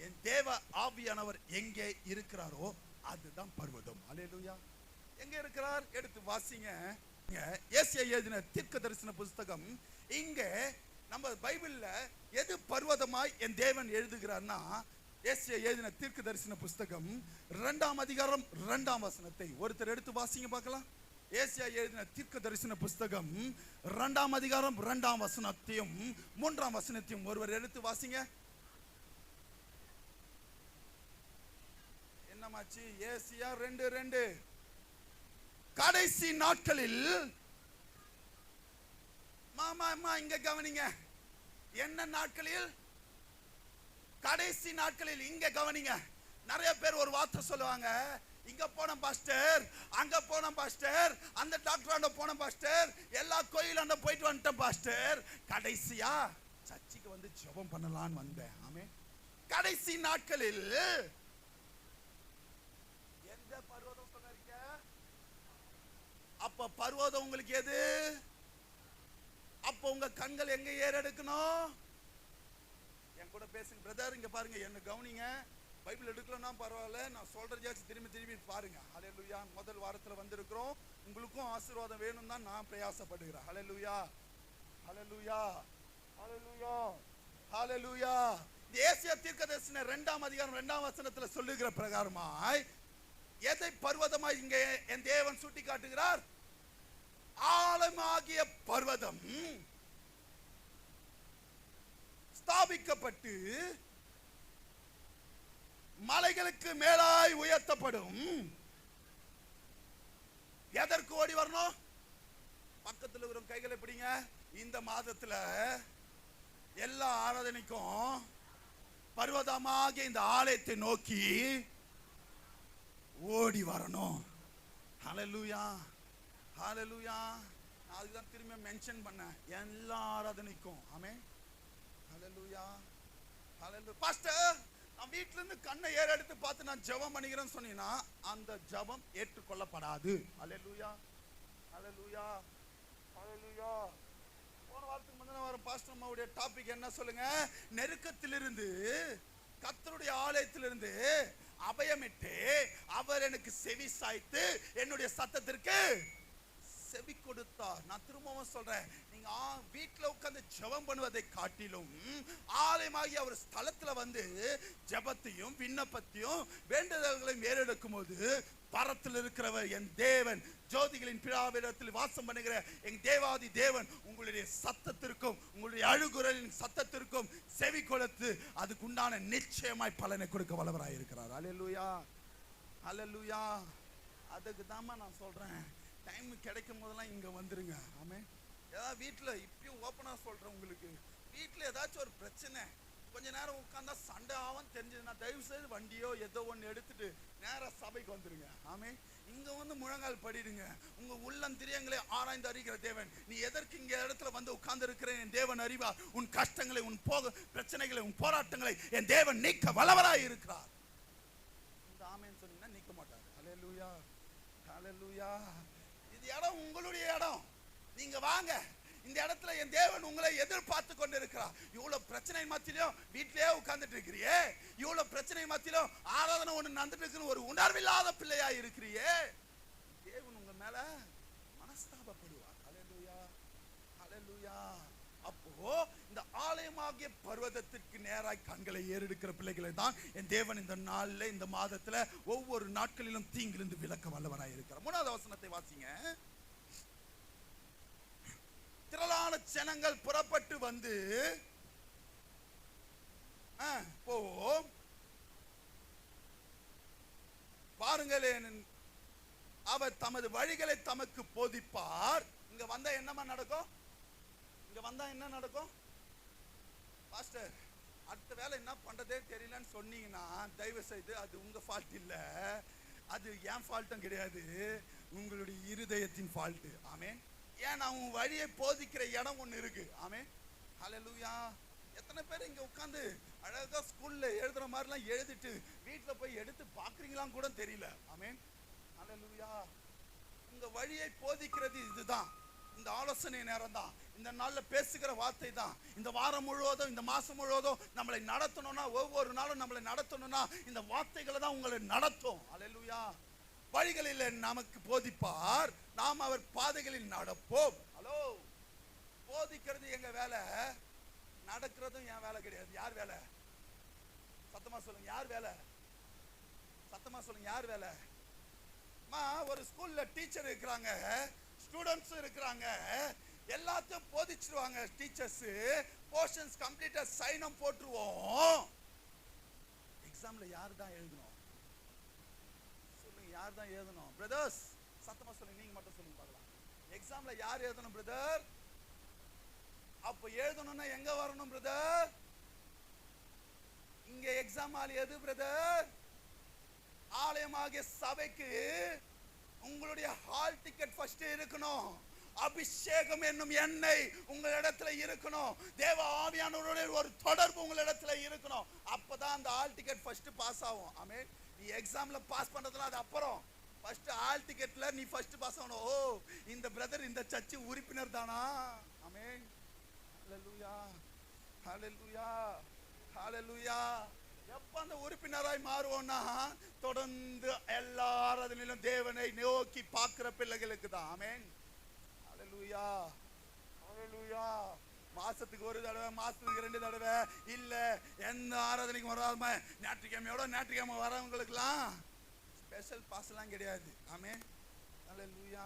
என் தேவ ஆவியானவர் எங்கே இருக்கிறாரோ அதுதான் பர்வதம். ஹல்லேலூயா. எங்க இருக்கிறார்? எடுத்து வாசிங்க. ஏசாயா எழுதின தீர்க்க தரிசன புஸ்தகம். இங்க நம்ம பைபிள்ல எது பர்வதமாய் என் தேவன் எழுதுகிறார்னா, ஏசாயா எழுதின தீர்க்க தரிசன புஸ்தகம் 2ஆம் அதிகாரம் 2ஆம் வசனத்தை ஒருத்தர் எடுத்து வாசிங்க பார்க்கலாம். ஏசாயா எழுதின தீர்க்க தரிசன புஸ்தகம் 2ஆம் அதிகாரம் 2ஆம் வசனத்தையும் 3ஆம் வசனத்தையும் ஒருவர் எடுத்து வாசிங்க. என்னமாச்சு? ஏசாயா 2:2. கடைசி நாட்களில், மாமா இங்க கவனிங்க. என்ன நாட்களில்? கடைசி நாட்களில். இங்க கவனிங்க. நிறைய பேர் ஒரு வார்த்தை சொல்லுவாங்க, இங்க போன பாஸ்டர், அங்க போன பாஸ்டர், அந்த டாக்டர் போன பாஸ்டர், எல்லா கோயிலாண்ட போயிட்டு வந்துட்டேன் பாஸ்டர், கடைசியா சர்ச்சுக்கு வந்து ஜெபம் பண்ணலாம்னு வந்தேன். ஆமே. கடைசி நாட்களில் எந்த பர்வதம் சொன்னீங்க? அப்ப பர்வதம் உங்களுக்கு எது? அப்ப உங்க கண்கள் எங்க ஏறெடுக்கணும்? என் கூட பேசுங்க பிரதர். இங்க பாருங்க, என்ன கவனிங்க. பைபிள் எடுக்கலன்னா பரவாயில்ல, நான் சொல்றதாச்சும் திரும்பி பாருங்க. ஹல்லேலூயா. முதல் வாரத்துல வந்திருக்கிறோம், உங்களுக்கும் ஆசீர்வாதம் வேணும் தான் நான் பிரயாசப்படுகிறேன். ஹல்லேலூயா, ஹல்லேலூயா, ஹல்லேலூயா, ஹல்லேலூயா. ஏசாயா தீர்க்கதரிசன 2ஆம் அதிகாரம் 2ஆம் வசனத்துல சொல்லுகிற பிரகாரமாய் எதை பர்வதமாய் இங்கே என் தேவன் சுட்டி காட்டுகிறார்? ஆழமாகிய பர்வதம் ஸ்தாபிக்கப்பட்டு மலைகளுக்கு மேலாய் உயர்த்தப்படும். எதற்கு ஓடி வரணும்? பக்கத்தில் இருக்கிற கைகளை பிடிங்க. இந்த மாதத்துல எல்லா ஆராதனைக்கும் பர்வதமாக இந்த ஆலயத்தை நோக்கி ஓடி வரணும். ஹல்லேலூயா, ஹல்லேலூயா. நான் அதுதான் திரும்ப மென்ஷன் பண்ணேன், எல்லா ஆராதனைக்கும். ஆமென். ஹல்லேலூயா, ஹல்லேலூயா. பாஸ்டர், நான் வீட்டுல இருந்து கண்ணை ஏறெடுத்து பார்த்து நான் ஜெபம் பண்ணிக்கிறேன்னு சொன்னீங்கன்னா அந்த ஜெபம் ஏற்றுக்கொள்ளப்படாது. ஹல்லேலூயா, ஹல்லேலூயா, ஹல்லேலூயா. போன வாரத்துக்கு முந்தின வாரம் பாஸ்டர் அம்மாவுடைய டாபிக் என்ன சொல்லுங்க? நெருக்கத்திலிருந்து, கர்த்தருடைய ஆலயத்திலிருந்து அபயமிட்டு அவர் எனக்கு செவி சாய்த்து என்னுடைய சத்தத்திற்கு செவி கொடுத்தார். நான் திரும்பவும் சொல்றேன், நீங்க வீட்டுல உட்கார்ந்து ஜெபம் பண்ணுவதை காட்டிலும் ஆலயமாகி அவர் ஸ்தலத்துல வந்து ஜெபத்தையும் விண்ணப்பத்தையும் வேண்டுதல்களையும் ஏறெடுக்கும் போது பரத்தில் இருக்கிறவர் என் தேவன், ஜோதிகளின் பிதாவிடத்தில் வாசம் பண்ணுகிற என் தேவாதி தேவன் உங்களுடைய சத்தத்திற்கும் உங்களுடைய அழுகுரலின் சத்தத்திற்கும் செவி கொடுத்து அதுக்கு உண்டான நிச்சயமாய் பலனை கொடுக்க வல்லவராய் இருக்கிறார். ஹல்லேலூயா, ஹல்லேலூயா. அதுக்கு தாமா நான் சொல்றேன், டைம் கிடைக்கும் போதெல்லாம் இங்க வந்துருங்க. ஆமே. ஏதாவது வீட்டுல இப்பயும் ஓப்பனா சொல்றேன், உங்களுக்கு வீட்டுல ஏதாச்சும் ஒரு பிரச்சனை, கொஞ்ச நேரம் உட்கார்ந்தா சண்டை ஆகும் தெரிஞ்சதுன்னா தயவு செய்து வண்டியோ ஏதோ ஒன்று எடுத்துட்டு நேரா சபைக்கு வந்துருங்க. ஆமே. இங்க வந்து முழங்கால் படிடுங்க. உங்க உள்ளம் திரியங்களை ஆராய்ந்து அறிகிற தேவன், நீ எதற்கு இங்க இடத்துல வந்து உட்கார்ந்து இருக்கிறேன் என் தேவன் அறிவார். உன் கஷ்டங்களை, உன் பிரச்சனைகளை, உன் போராட்டங்களை என் தேவன் நீக்க வல்லவராய் இருக்கிறார். இந்த ஆமேன்னு சொன்னீங்கன்னா நீக்க மாட்டார். ஹல்லேலூயா, ஹல்லேலூயா. இது இடம் உங்களுடைய இடம், நீங்க வாங்க. இந்த இடத்துல என் தேவன் உங்களை எதிர்பார்த்து கொண்டு இருக்கிறார். இவ்வளவு பிரச்சனை மத்தியிலும் வீட்டிலேயே உட்கார்ந்துட்டு இருக்கிறியே, இவ்வளவு பிரச்சனை மத்தியிலும் ஆராதனை ஒண்ணு நடந்துட்டு இருக்குன்னு ஒரு உணர்வில்லாத பிள்ளையா இருக்கிறியே, தேவன் உங்க மேல மனஸ்தாபப்படுவார். ஹல்லேலூயா, ஹல்லேலூயா. அப்போ இந்த ஆலயமாகிய பர்வதத்திற்கு நேராய் கண்களை ஏறெடுக்கிற பிள்ளைகளை தான் என் தேவன் இந்த நாள்ல, இந்த மாதத்துல ஒவ்வொரு நாட்களிலும் தீங்கிலிருந்து விலக்க வல்லவராய் இருக்கிறார். 3வது வசனத்தை வாசிங்க. திரளான ஜனங்கள் புறப்பட்டு வந்து பாருங்களேன், அவர் தமது வழிகளை தமக்கு போதிப்பார். இங்க வந்தா என்னமா நடக்கும்? இங்க வந்தா என்ன நடக்கும்? பாஸ்டர், அடுத்த வேலை என்ன பண்றதே தெரியலன்னு சொன்னீங்கன்னா தயவு செய்து அது உங்க ஃபால்ட் இல்ல, அது என் ஃபால்ட்டும் கிடையாது, உங்களுடைய இருதயத்தின் ஃபால்ட். ஆமென். ஏன் அவன் வழியை போதிக்கிற இடம் ஒண்ணு இருக்கு. ஆமென், ஹல்லேலூயா. எத்தனை பேர் இங்க உட்கார்ந்து அழகா ஸ்கூல்ல எழுதுற மாதிரிலாம் எழுதிட்டு வீட்டுல போய் எடுத்து பாக்குறீங்களான்னு கூட தெரியல. ஆமென், ஹல்லேலூயா. உங்க வழியை போதிக்கிறது இதுதான். இந்த ஆலோசனை நேரம் தான், இந்த நாள்ல பேசுகிற வார்த்தை தான். இந்த வாரம் முழுவதும், இந்த மாசம் முழுவதும் நம்மளை நடத்தணும்னா, ஒவ்வொரு நாளும் நம்மளை நடத்தணும்னா இந்த வார்த்தைகளை தான் உங்களை நடத்தும். ஹல்லேலூயா. வழிகளில் நமக்கு போதிப்பார், நாம் அவர் பாதைகளில் நடப்போம். ஹலோ, போதிக்கிறது எங்க வேலை, நடக்கிறதும் என் வேலை கிடையாது. யார் வேலை? சத்தமா சொல்லுங்க, யார் வேலை? சத்தமா சொல்லுங்க, யார் வேலை? ஒரு ஸ்கூல்ல டீச்சர் இருக்கிறாங்க, ஸ்டூடெண்ட்ஸ் இருக்கிறாங்க, எல்லாத்தையும் போதிச்சிருவாங்க டீச்சர்ஸ். போர்ஷன்ஸ் கம்ப்ளீட்டா சைனம் போட்டுருவோம். எக்ஸாம்ல யார் தான் எழுதணும்? யார் தான் எழுதணும்? பிரதர்ஸ், சத்தமா சொல்லுங்க, நீங்க மட்டும் சொல்லுங்க பார்க்கலாம். எக்ஸாம்ல யார் எழுதணும் பிரதர்? அப்ப எழுதணும்னா எங்க வரணும் பிரதர்? இங்க எக்ஸாம் ஆல் எது பிரதர்? ஆலயமாகிய சபைக்கு உங்களுடைய ஹால் டிக்கெட் ஃபர்ஸ்ட் இருக்கணும். அபிஷேகம் என்னும் எண்ணெய் உங்களிடத்துல இருக்கணும். தேவ ஆவியானவருடைய ஒரு தொடர்பு உங்களிடத்துல இருக்கணும். அப்பதான் அந்த ஹால் டிக்கெட் ஃபர்ஸ்ட் பாஸ் ஆகும். ஆமென். நீ எக்ஸாம்ல பாஸ் பண்றதுல அது அப்புறம், ஃபர்ஸ்ட் ஹால் டிக்கெட்ல நீ ஃபர்ஸ்ட் பாஸ் ஆகணும். ஓ, இந்த பிரதர் இந்த சர்ச் உறுப்பினர் தானா? ஆமென், ஹல்லேலூயா, ஹல்லேலூயா, ஹல்லேலூயா. எப்ப அந்த உறுப்பினராய் மாறுவோம்னா தொடர்ந்து எல்லா ஆராதனையிலும் தேவனை நோக்கி பார்க்கிற பிள்ளைகளுக்கு தான். ஆமென், ஹல்லேலூயா, ஹல்லேலூயா. மாசத்துக்கு ஒரு தடவை, மாசத்துக்கு 2 தடவை இல்ல, எந்த ஆராதனைக்கு வராம ஞாயிற்றுக்கிழமையோட ஞாயிற்றுக்கிழமை வரவங்களுக்குலாம் ஸ்பெஷல் பாஸ் எல்லாம் கிடையாது. ஆமென், ஹல்லேலூயா.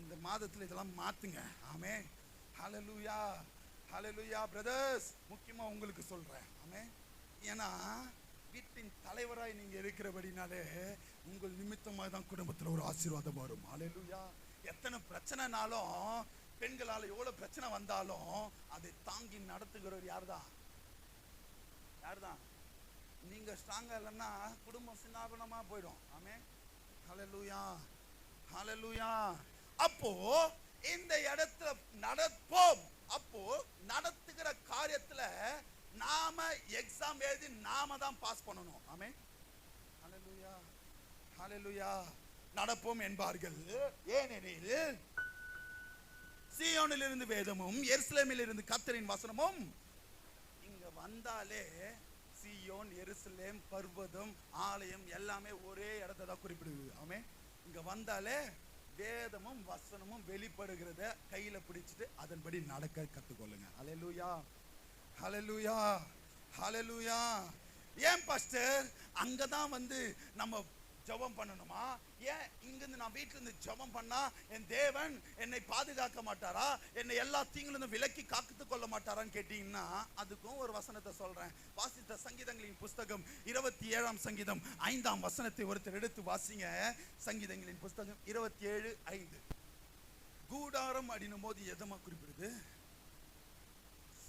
இந்த மாதத்துல இதெல்லாம் மாத்துங்க. ஆமென், ஹல்லேலூயா, ஹல்லேலூயா. பிரதர்ஸ், முக்கியமா உங்களுக்கு சொல்றேன். ஆமென். ஏன்னா வீட்டின் தலைவராய் நீங்க இருக்கிறபடினாலே உங்கள் நிமித்தமாக தான் குடும்பத்துல ஒரு ஆசீர்வாதம் வரும். ஹல்லேலூயா. எத்தனை பிரச்சனைனாலும், பெண்களால எவ்வளவு பிரச்சனை வந்தாலும் அதை தாங்கி நடத்துகிறவர் யார்தான்? யார்தான்? நீங்க ஸ்ட்ராங்கா இல்லைன்னா குடும்பம் சின்னாபனமா போயிடும். ஆமென், ஹல்லேலூயா, ஹல்லேலூயா. அப்போ இந்த இடத்துல நடப்போம். அப்போ நடத்துகிற காரியத்துல நாம எக்ஸாம் எழுதி நாம தான் பாஸ் பண்ணணும். ஆமென், ஹல்லேலூயா, ஹல்லேலூயா. நடப்போம் என்பார்கள், ஏனெனில் சீயோனில் இருந்து வேதமும் எருசலேமில் இருந்து கர்த்தரின் வசனமும். இங்க வந்தாலே சீயோன், எருசலேம், பர்வதம், ஆலயம் எல்லாமே ஒரே இடத்தை தான் குறிப்பிடுது. ஆமென். இங்க வந்தாலே வேதமும் வசனமும் வெளிப்படுகிறத கையில பிடிச்சிட்டு அதன்படி நடக்க கத்துக்கொள்ளுங்க. ஹல்லேலூயா, ஹல்லேலூயா, ஹல்லேலூயா. ஏன் பாஸ்டர் அங்கதான் வந்து நம்ம ஜெபம் பண்ணணுமா? ஏன் இங்கிருந்து நான் வீட்டுல இருந்து ஜெபம் பண்ணா என் தேவன் என்னை பாதுகாக்க மாட்டாரா, என்னை எல்லா தீங்கிலிருந்து விலக்கி காத்து கொள்ள மாட்டாரான்னு கேட்டீங்கன்னா அதுக்கும் ஒரு வசனத்தை சொல்றேன். வாசித்த சங்கீதங்களின் புஸ்தகம் 27ஆம் சங்கீதம் 5ஆம் வசனத்தை ஒருத்தர் எடுத்து வாசிங்க. சங்கீதங்களின் புஸ்தகம் 27:5. கூடாரம் அப்படின்னும் போது எதமா குறிப்பிடுது?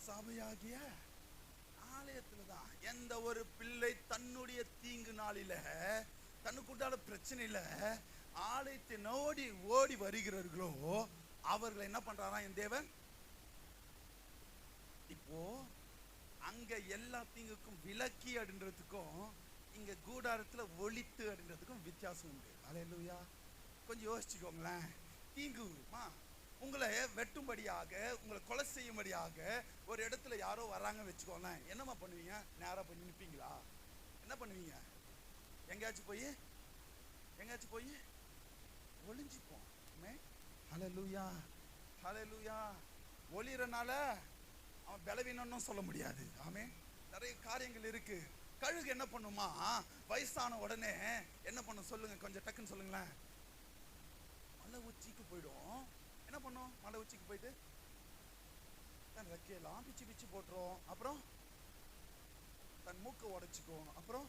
சபையாகிய ஆலயத்துலதான். எந்த ஒரு பிள்ளை தன்னுடைய தீங்கு நாளில தன்னுக்குண்டான பிரச்சனையில ஆலயத்தை நோடி ஓடி வருகிறார்களோ அவர்களை என்ன பண்றாரா என் தேவன்? இப்போ அங்க எல்லா தீங்குக்கும் விலக்கி அப்படின்றதுக்கும் இங்க கூடாரத்துல ஒளித்து அப்படின்றதுக்கும் வித்தியாசம் உண்டு. அல்லேலூயா. கொஞ்சம் யோசிச்சுக்கோங்களேன். தீங்குமா உங்களை வெட்டும்படியாக, உங்களை கொலை செய்யும்படியாக ஒரு இடத்துல யாரோ வராங்க வச்சுக்கோங்களேன், என்னமா பண்ணுவீங்க? நேரா போய் நிற்பீங்களா? என்ன பண்ணுவீங்க? எங்கேயாச்சும் போய் ஒளிஞ்சுப்போம். ஹல்லேலூயா, ஹல்லேலூயா. ஒளிறனால அவன் பலவீனம்னு சொல்ல முடியாது. ஆமே, நிறைய காரியங்கள் இருக்கு. கழுகு என்ன பண்ணுமா? வயசான உடனே என்ன பண்ணும் சொல்லுங்க, கொஞ்சம் டக்குன்னு சொல்லுங்களேன். மலை உச்சிக்கு போயிடும். என்ன பண்ணும்? மலை உச்சிக்கு போயிட்டு தன் ரெக்கையெல்லாம் பிச்சு போட்டுரும். அப்புறம் தன் மூக்கை உடைச்சுக்கும். அப்புறம்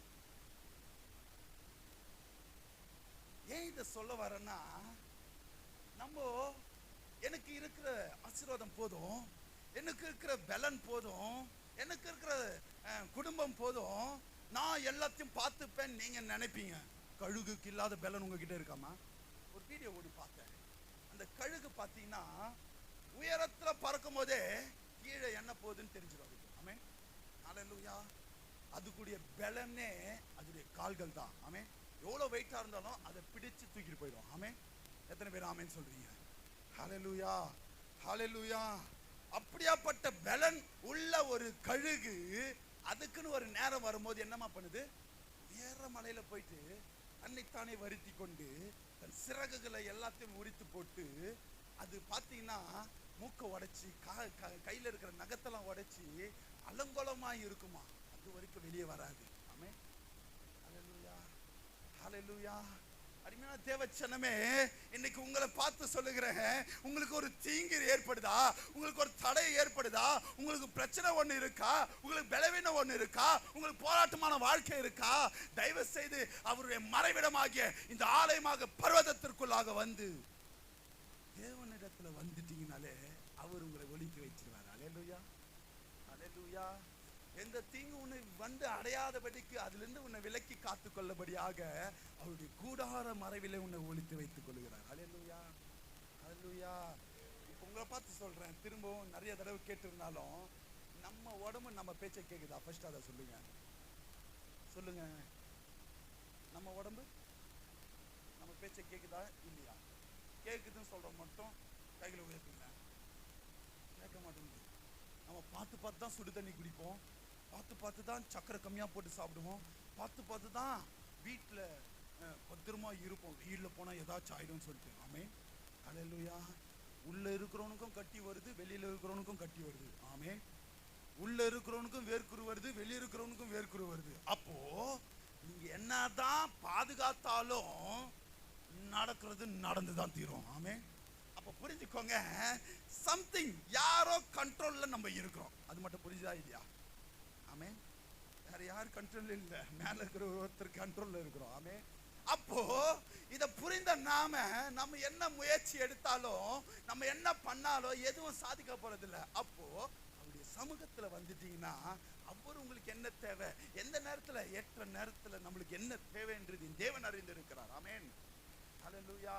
ஏன் இதை சொல்ல வரேன்னா, நம்ம எனக்கு இருக்கிற ஆசீர்வாதம் போதும், எனக்கு இருக்கிற பலன் போதும், எனக்கு இருக்கிற குடும்பம் போதும், நான் எல்லாத்தையும் பார்த்துப்பேன் நீங்க நினைப்பீங்க. கழுகுக்கு இல்லாத பலன் உங்ககிட்ட இருக்காமா? ஒரு வீடியோ ஓடி பார்த்தேன். அந்த கழுகு பார்த்தீங்கன்னா உயரத்துல பறக்கும் போதே கீழே என்ன போகுதுன்னு தெரிஞ்சிடும். ஆமென், ஹல்லேலூயா. அதுக்குடைய பலனே அதுடைய கால்கள் தான். ஆமென். எவ்வளவு வெயிட்டா இருந்தாலும் அதை பிடிச்சு தூக்கிட்டு போயிடும். ஆமென். எத்தனை பேர் ஆமென் சொல்றீங்க? ஹல்லேலூயா, ஹல்லேலூயா. அப்படியாப்பட்ட பலன் உள்ள ஒரு கழுகு அதுக்குன்னு ஒரு நேரம் வரும்போது என்னமா பண்ணுது? உயர மலையில போயிட்டு தன்னைத்தானே வருத்தி கொண்டு தன் சிறகுகளை எல்லாத்தையும் உரித்து போட்டு, அது பார்த்தீங்கன்னா மூக்கை உடைச்சி கையில் இருக்கிற நகத்தெல்லாம் உடைச்சி அலங்கோலமாய் இருக்குமா. அது வரைக்கும் வெளியே வராது. ஆமென், ஹல்லேலூயா, ஹல்லேலூயா. அருமையான தேவச்சனமே, இன்னைக்கு உங்களை பார்த்து சொல்லுகிறேன், உங்களுக்கு ஒரு தீங்கு ஏற்படுதா? உங்களுக்கு ஒரு தடை ஏற்படுதா? உங்களுக்கு பிரச்சனை ஒண்ணு இருக்கா? உங்களுக்கு பலவீனம் ஒண்ணு இருக்கா? உங்களுக்கு போராட்டமான வாழ்க்கை இருக்கா? தயவு செய்து அவருடைய மறைவிடமாகிய இந்த ஆலயமாக பர்வதத்திற்குள்ளாக வந்து தேவனிடத்துல வந்துட்டீங்கனாலே அவர் உங்களை ஒளித்து வைச்சிருவார். அல்லேலூயா, அல்லேலூயா. எந்த தீங்கு உன்னை வந்து அடையாதபடிக்கு அதிலிருந்து உன்னை விலக்கி காத்து கொள்ளபடியாக அவருடைய கூடார மறைவிலே உன்னை ஒளித்து வைத்துக் கொள்கிறார். அல்லேலூயா, அல்லேலூயா. இப்போ உங்களை பார்த்து சொல்றேன், திரும்பவும் நிறைய தடவை கேட்டிருந்தாலும் நம்ம உடம்பு நம்ம பேச்சை கேட்குதா? ஃபர்ஸ்ட் அதை சொல்லுங்க, சொல்லுங்க. நம்ம உடம்பு நம்ம பேச்சை கேட்குதா இல்லையா? கேட்குதுன்னு சொல்ற மட்டும் கைகளை உயர்த்துங்க. கேட்க மாட்டேங்குது. நம்ம பார்த்து தான் சுடு தண்ணி குடிப்போம், பார்த்து தான் சக்கரை கம்மியாக போட்டு சாப்பிடுவோம், பார்த்து தான் வீட்டில் பத்திரமா இருப்போம். வீட்டில் போனால் ஏதாச்சும் ஆயிடும்னு சொல்லிட்டு. ஆமென், ஹல்லேலூயா. உள்ள இருக்கிறவனுக்கும் கட்டி வருது, வெளியில இருக்கிறவனுக்கும் கட்டி வருது. ஆமென். உள்ள இருக்கிறவனுக்கும் வேர்க்குரு வருது, வெளியே இருக்கிறவனுக்கும் வேர்க்குரு வருது. அப்போ நீங்க என்னதான் பாதுகாத்தாலும் நடக்கிறது நடந்துதான் தீரும். ஆமென். அப்ப புரிஞ்சுக்கோங்க, சம்திங் யாரோ கண்ட்ரோல்ல நம்ம இருக்கிறோம். அது மட்டும் புரியுதா இல்லையா? ஆமென். வேற யார் கண்ட்ரோல் இல்ல, மேல இருக்கிற ஒருத்தர் கண்ட்ரோல்ல இருக்கிறோம். ஆமென். அப்போ இத புரிந்த நம்ம என்ன முயற்சி எடுத்தாலும், நம்ம என்ன பண்ணாலும் எதுவும் சாதிக்க போறது இல்ல. அப்போ அவருடைய சமூகத்துல வந்துட்டீங்கன்னா அவர் உங்களுக்கு என்ன தேவை, எந்த நேரத்துல, ஏற்ற நேரத்துல நம்மளுக்கு என்ன தேவைன்றது தேவன் அறிந்திருக்கிறார். ஆமென், ஹல்லேலூயா,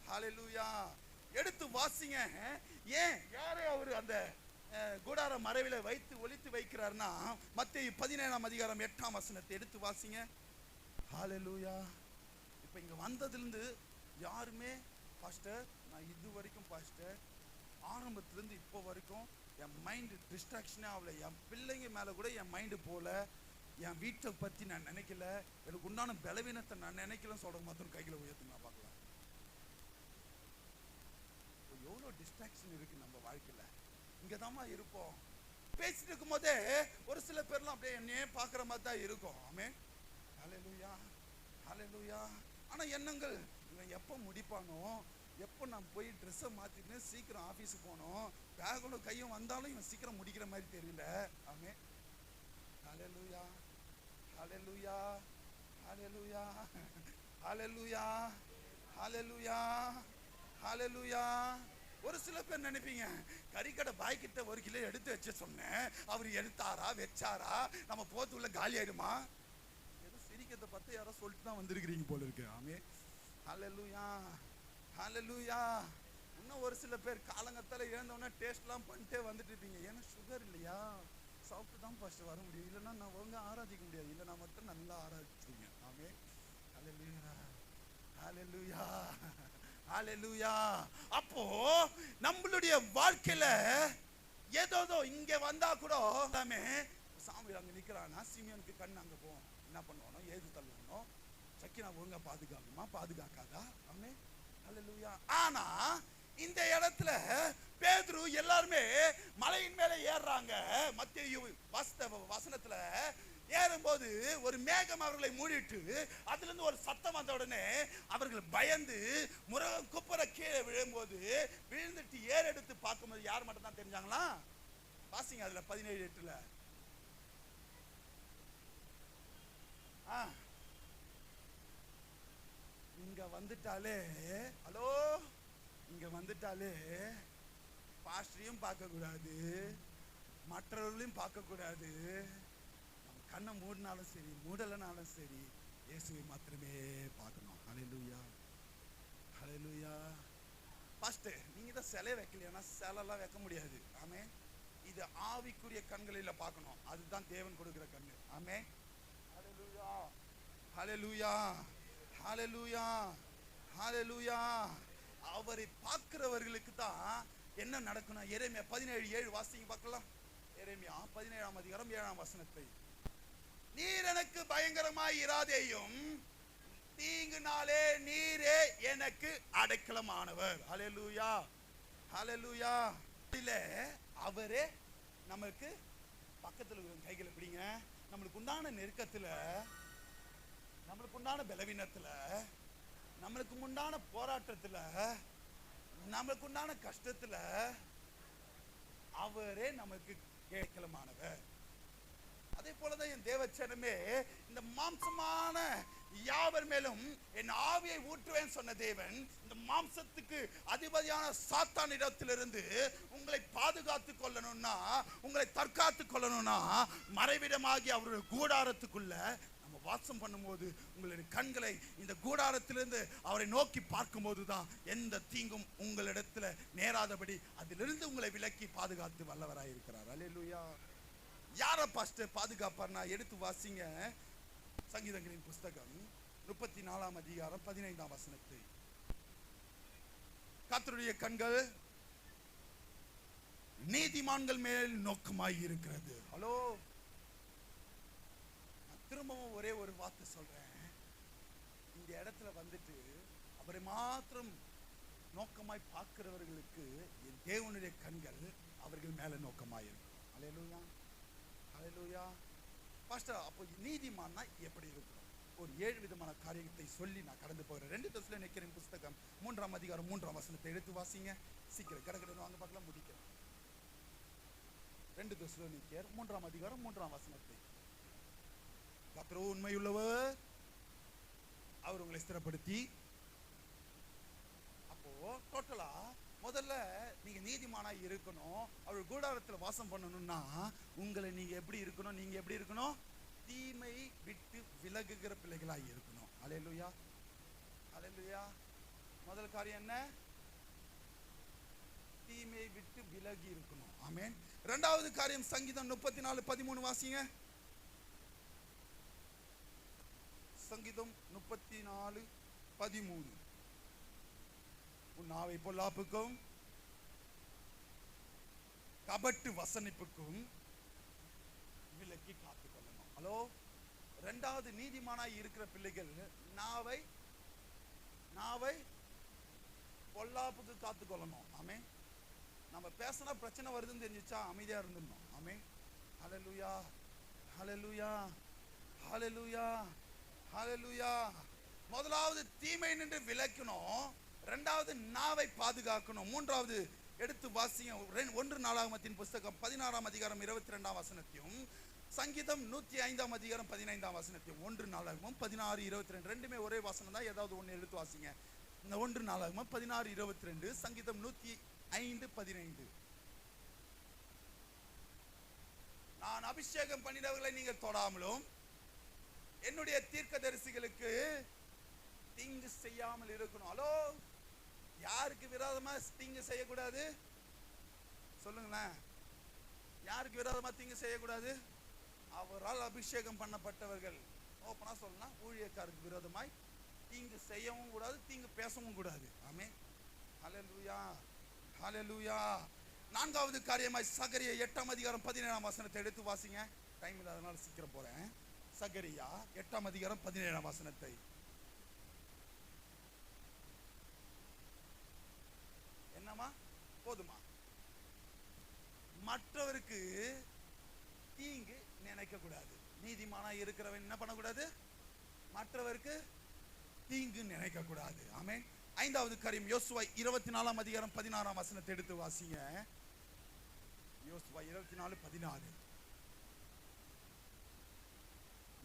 ஹல்லேலூயா. எடுத்து வாசிங்க. ஏன் யாரை அவர் அந்த கூடார மறைவில வைத்து ஒளித்து வைக்கிறார்னா, மத்தேயு 17:8 எடுத்து வாசிங்க. ஹல்லேலூயா. இப்போ இங்க வந்ததிலிருந்து யாருமே பாஸ்டர், நான் இது வரைக்கும் பாஸ்டர் ஆரம்பத்திலிருந்து இப்போ வரைக்கும் என் மைண்டு டிஸ்ட்ராக்ஷனே ஆகல, என் பிள்ளைங்க மேல கூட என் மைண்டு போல, என் வீட்டை பத்தி நான் நினைக்கல, எனக்கு உண்டான பலவீனத்தை நான் நினைக்கலன்னு சொல்ற மாத்திரம் கைகளை உயர்த்துங்க பார்க்கலாம். எவ்வளோ டிஸ்ட்ராக்ஷன் இருக்கு நம்ம வாழ்க்கையில. இங்கதாம்மா இருப்போம், பேசிட்டு இருக்கும் போதே ஒரு சில பேர்லாம் அப்படியே என்னையே பார்க்குற மாதிரி தான் இருக்கும். ஆமென், ஹல்லேலூயா, ஹல்லேலூயா. ஆனா எண்ணங்கள், இவன் எப்போ முடிப்பானோ, எப்போ நான் போய் ட்ரெஸ்ஸை மாத்திட்டு சீக்கிரம் ஆஃபீஸுக்கு போனோம், பேகோட கையும் வந்தாலும் இவன் சீக்கிரம் முடிக்கிற மாதிரி தெரியல. ஆமென், ஹல்லேலூயா, ஹல்லேலூயா, ஹல்லேலூயா, ஹல்லேலூயா, ஹல்லேலூயா, ஹalleluya. ஒரு சில பேர் நினைப்பீங்க, கறிக்கடை பாய்கிட்ட 1 கிலோ எடுத்து வச்சு சொன்னேன், அவர் எடுத்தாரா வச்சாரா, நம்ம போத்துள்ள காலி ஆயிடுமா? ஏதோ சிரிக்கிறத பார்த்து யாரோ சொல்லிட்டு தான் வந்திருக்கிறீங்க போல இருக்கு. ஆமே, ஹalleluya ஹalleluya. இன்னும் ஒரு சில பேர் காலங்கத்தால எழுந்தோடனே டேஸ்ட்லாம் பண்ணிட்டே வந்துட்டு இருப்பீங்க. ஏன்னா சுகர் இல்லையா, சாப்பிட்டு தான் ஃபர்ஸ்ட் வர முடியும், இல்லைன்னா நான் ஒழுங்கா ஆராதிக்க முடியாது. இல்லைன்னா மட்டும் நல்லா ஆராதிச்சிருங்க. ஆமே, ஹalleluya ஹalleluya ஹalleluya. அப்போ நம்மளுடைய வாழ்க்கையில ஏதோ இங்க வந்தா கூட எல்லாமே சாமி அங்க நிக்கிறானா, சிமியோனுக்கு கண் அங்க போவோம், என்ன பண்ணுவானோ, ஏது தள்ளுவானோ, சக்கினா ஒழுங்கா பாதுகாக்குமா பாதுகாக்காதா? ஆமே, ஹalleluya. ஆனா இந்த இடத்துல பேதுரு எல்லாருமே மலையின் மேல ஏறுறாங்க. மத்தேயு வசனத்துல ஏறும்போது ஒரு மேகம் அவர்களை மூடிட்டு அதுல இருந்து ஒரு சத்தம் வந்த உடனே அவர்கள் பயந்து முருகன் குப்புற கீழே விழும்போது விழுந்துட்டு ஏறெடுத்து பார்க்கும்போது யார் மட்டும் தான் தெரிஞ்சாங்களா? வாசிங்க அதுல 17:8. இங்க வந்துட்டாலே, ஹலோ, இங்க வந்துட்டாலே பாஸ்டரையும் பார்க்க கூடாது, மற்றவர்களையும் பார்க்க கூடாது. கண்ணை மூடினாலும் சரி மூடலனாலும் சரி இயேசுவை மாத்திரமே பார்க்கணும். ஹalleluya ஹalleluya. ஃபர்ஸ்ட் நீங்க தான் சிலை வைக்கலையா, சிலைலாம் வைக்க முடியாது. ஆமே, இது ஆவிக்குரிய கண்களில் பார்க்கணும், அதுதான் தேவன் கொடுக்கிற கண்ணு. ஆமே, ஹalleluya ஹalleluya ஹalleluya ஹalleluya. அவரை பார்க்கிறவர்களுக்கு தான் என்ன நடக்கணும்? எரேமியா 17:7 வாசிங்க பார்க்கலாம். எரேமியா 17ஆம் அதிகாரம் 7ஆம் வசனத்தை. நீர் எனக்கு பயங்கரமாய் இராதேயும், தீங்கு நாளே நீரே எனக்கு அடைக்கலமானவர். ஹalleluya ஹalleluya. அவரே நமக்கு பக்கத்துல கைகளை பிடிங்க. நம்மளுக்கு உண்டான நெருக்கத்துல, நம்மளுக்கு உண்டான பலவீனத்துல, நம்மளுக்கு உண்டான போராட்டத்துல, நம்மளுக்கு உண்டான கஷ்டத்துல அவரே நமக்கு கேட்கலமானவர். அதே போலதான் என் தேவச்சனமே, இந்த மாம்சமான யாவர் மேலும் என் ஆவியை ஊற்றுவேன் சொன்ன தேவன் இந்த மாம்சத்துக்கு அதிபதியான சாத்தான் இடத்திலிருந்து உங்களை பாதுகாத்து கொள்ளணும்னா, உங்களை தற்காத்து கொள்ளணும்னா, மறைவிடமாகி அவருடைய கூடாரத்துக்குள்ள நம்ம வாசம் பண்ணும்போது உங்களுடைய கண்களை இந்த கூடாரத்திலிருந்து அவரை நோக்கி பார்க்கும் போதுதான் எந்த தீங்கும் உங்களிடத்துல நேராதபடி அதிலிருந்து உங்களை விலக்கி பாதுகாத்து வல்லவராயிருக்கிறார். அல்லேலூயா. யார பாஸ்டர் பாதுகாப்பார்னா எடுத்து வாசிங்க. சங்கீதங்களின் புஸ்தகம் 34ஆம் அதிகாரம் 15ஆம் வசனத்தை. கர்த்தருடைய கண்கள் நீதிமான்கள் மேல் நோக்கமாய் இருக்கிறது. ஹலோ, திரும்பவும் ஒரே ஒரு வார்த்தை சொல்றேன். இந்த இடத்துல வந்துட்டு அவரை மாத்திரம் நோக்கமாய் பார்க்கிறவர்களுக்கு என் தேவனுடைய கண்கள் அவர்கள் மேல நோக்கமாய் இருக்கும். அல்லேலூயா ஹalleluya. பாஸ்டர், அப்போ நீதிமான்னா எப்படி இருக்கும்? ஒரு 7 விதமான காரியத்தை சொல்லி நான் கடந்து போகிறேன். 2 தெசலோனிக்கேயரின் புஸ்தகம் 3ஆம் அதிகாரம் 3ஆம் வசனத்தை எடுத்து வாசிங்க. சீக்கிரம் கடகடன்னு வாங்க பார்க்கலாம், முடிக்கிறேன். 2 தெசலோனிக்கேயர் 3ஆம் அதிகாரம் 3ஆம் வசனத்தை. கர்த்தர் உண்மையுள்ளவர், அவர் உங்களை ஸ்திரப்படுத்தி. அப்போ டோட்டலா முதல்ல நீங்க நீதிமானா இருக்கணும். அவர் கூடாரத்துல வாசம் பண்ணணும்னா உங்களை நீங்க எப்படி இருக்கணும்? நீங்க எப்படி இருக்கணும்? தீமை விட்டு விலகுகிற பிள்ளைகளாய் இருக்கணும். அல்லேலூயா அல்லேலூயா. முதல் காரியம் என்ன? தீமையை விட்டு விலகி இருக்கணும். ஆமென். இரண்டாவது காரியம் சங்கீதம் 34:13 வாசிங்க. சங்கீதம் 34:13. உன் நாவை பொல்லாப்புக்கும் கபட்டு வசனிப்புக்கும் விலக்கி காத்துக்கொள்ளணும். ஹலோ, இரண்டாவது நீதிமானாய் இருக்கிற பிள்ளைகள் நாவை பொல்லாப்புக்கு காத்துக்கொள்ளணும். ஆமே. நம்ம பேசினா பிரச்சனை வருதுன்னு தெரிஞ்சிச்சா அமைதியா இருந்துடணும். ஆமே. ஹalleluya ஹalleluya ஹalleluya ஹalleluya. முதலாவது தீமை நின்று விலக்கணும், இரண்டாவது நாவை பாதுகாக்கணும், மூன்றாவது எடுத்து வாசிங்க. 1 நாளாகமத்தின் புஸ்தகம் 16ஆம் அதிகாரம் 22ஆம் வசனத்தையும் சங்கீதம் 105ஆம் அதிகாரம் 15ஆம் வசனத்தையும். 1 நாளாகமும் 16, 22 ரெண்டுமே ஒரே வசனம் தான், ஏதாவது ஒன்று எடுத்து வாசிங்க. இந்த 1 நாளாகமம் 16:22, சங்கீதம் 105:15. நான் அபிஷேகம் பண்ணினவர்களை நீங்கள் தொடாமலும் என்னுடைய தீர்க்கதரிசிகளுக்கு தீங்கு செய்யாமல் இருக்கணும். ஹலோ, யாருக்கு விரோதமா தீங்கு செய்யக்கூடாது சொல்லுங்களேன்? யாருக்கு விரோதமா தீங்கு செய்யக்கூடாது? அவரால் அபிஷேகம் பண்ணப்பட்டவர்கள். ஓப்பனா சொல்லலாம், ஊழியக்காரருக்கு விரோதமாய் தீங்கு செய்யவும் கூடாது, தீங்கு பேசவும் கூடாது. ஆமென். ஹல்லேலூயா, ஹல்லேலூயா. 4வது காரியமாய் சகரியா 8:17 எடுத்து வாசிங்க. டைம் இல்லாதனால சீக்கிரம் போறேன். சகரியா 8:17. என்னமா போதுமா? மற்றவருக்கு தீங்கு நினைக்க கூடாது. நீதிமானா இருக்கிறவன் என்ன பண்ணக்கூடாது? மற்றவருக்கு தீங்கு நினைக்க கூடாது. ஆமென். 5வது காரியம் யோசுவா 24:16 எடுத்து வாசிங்க. யோசுவா 24:16.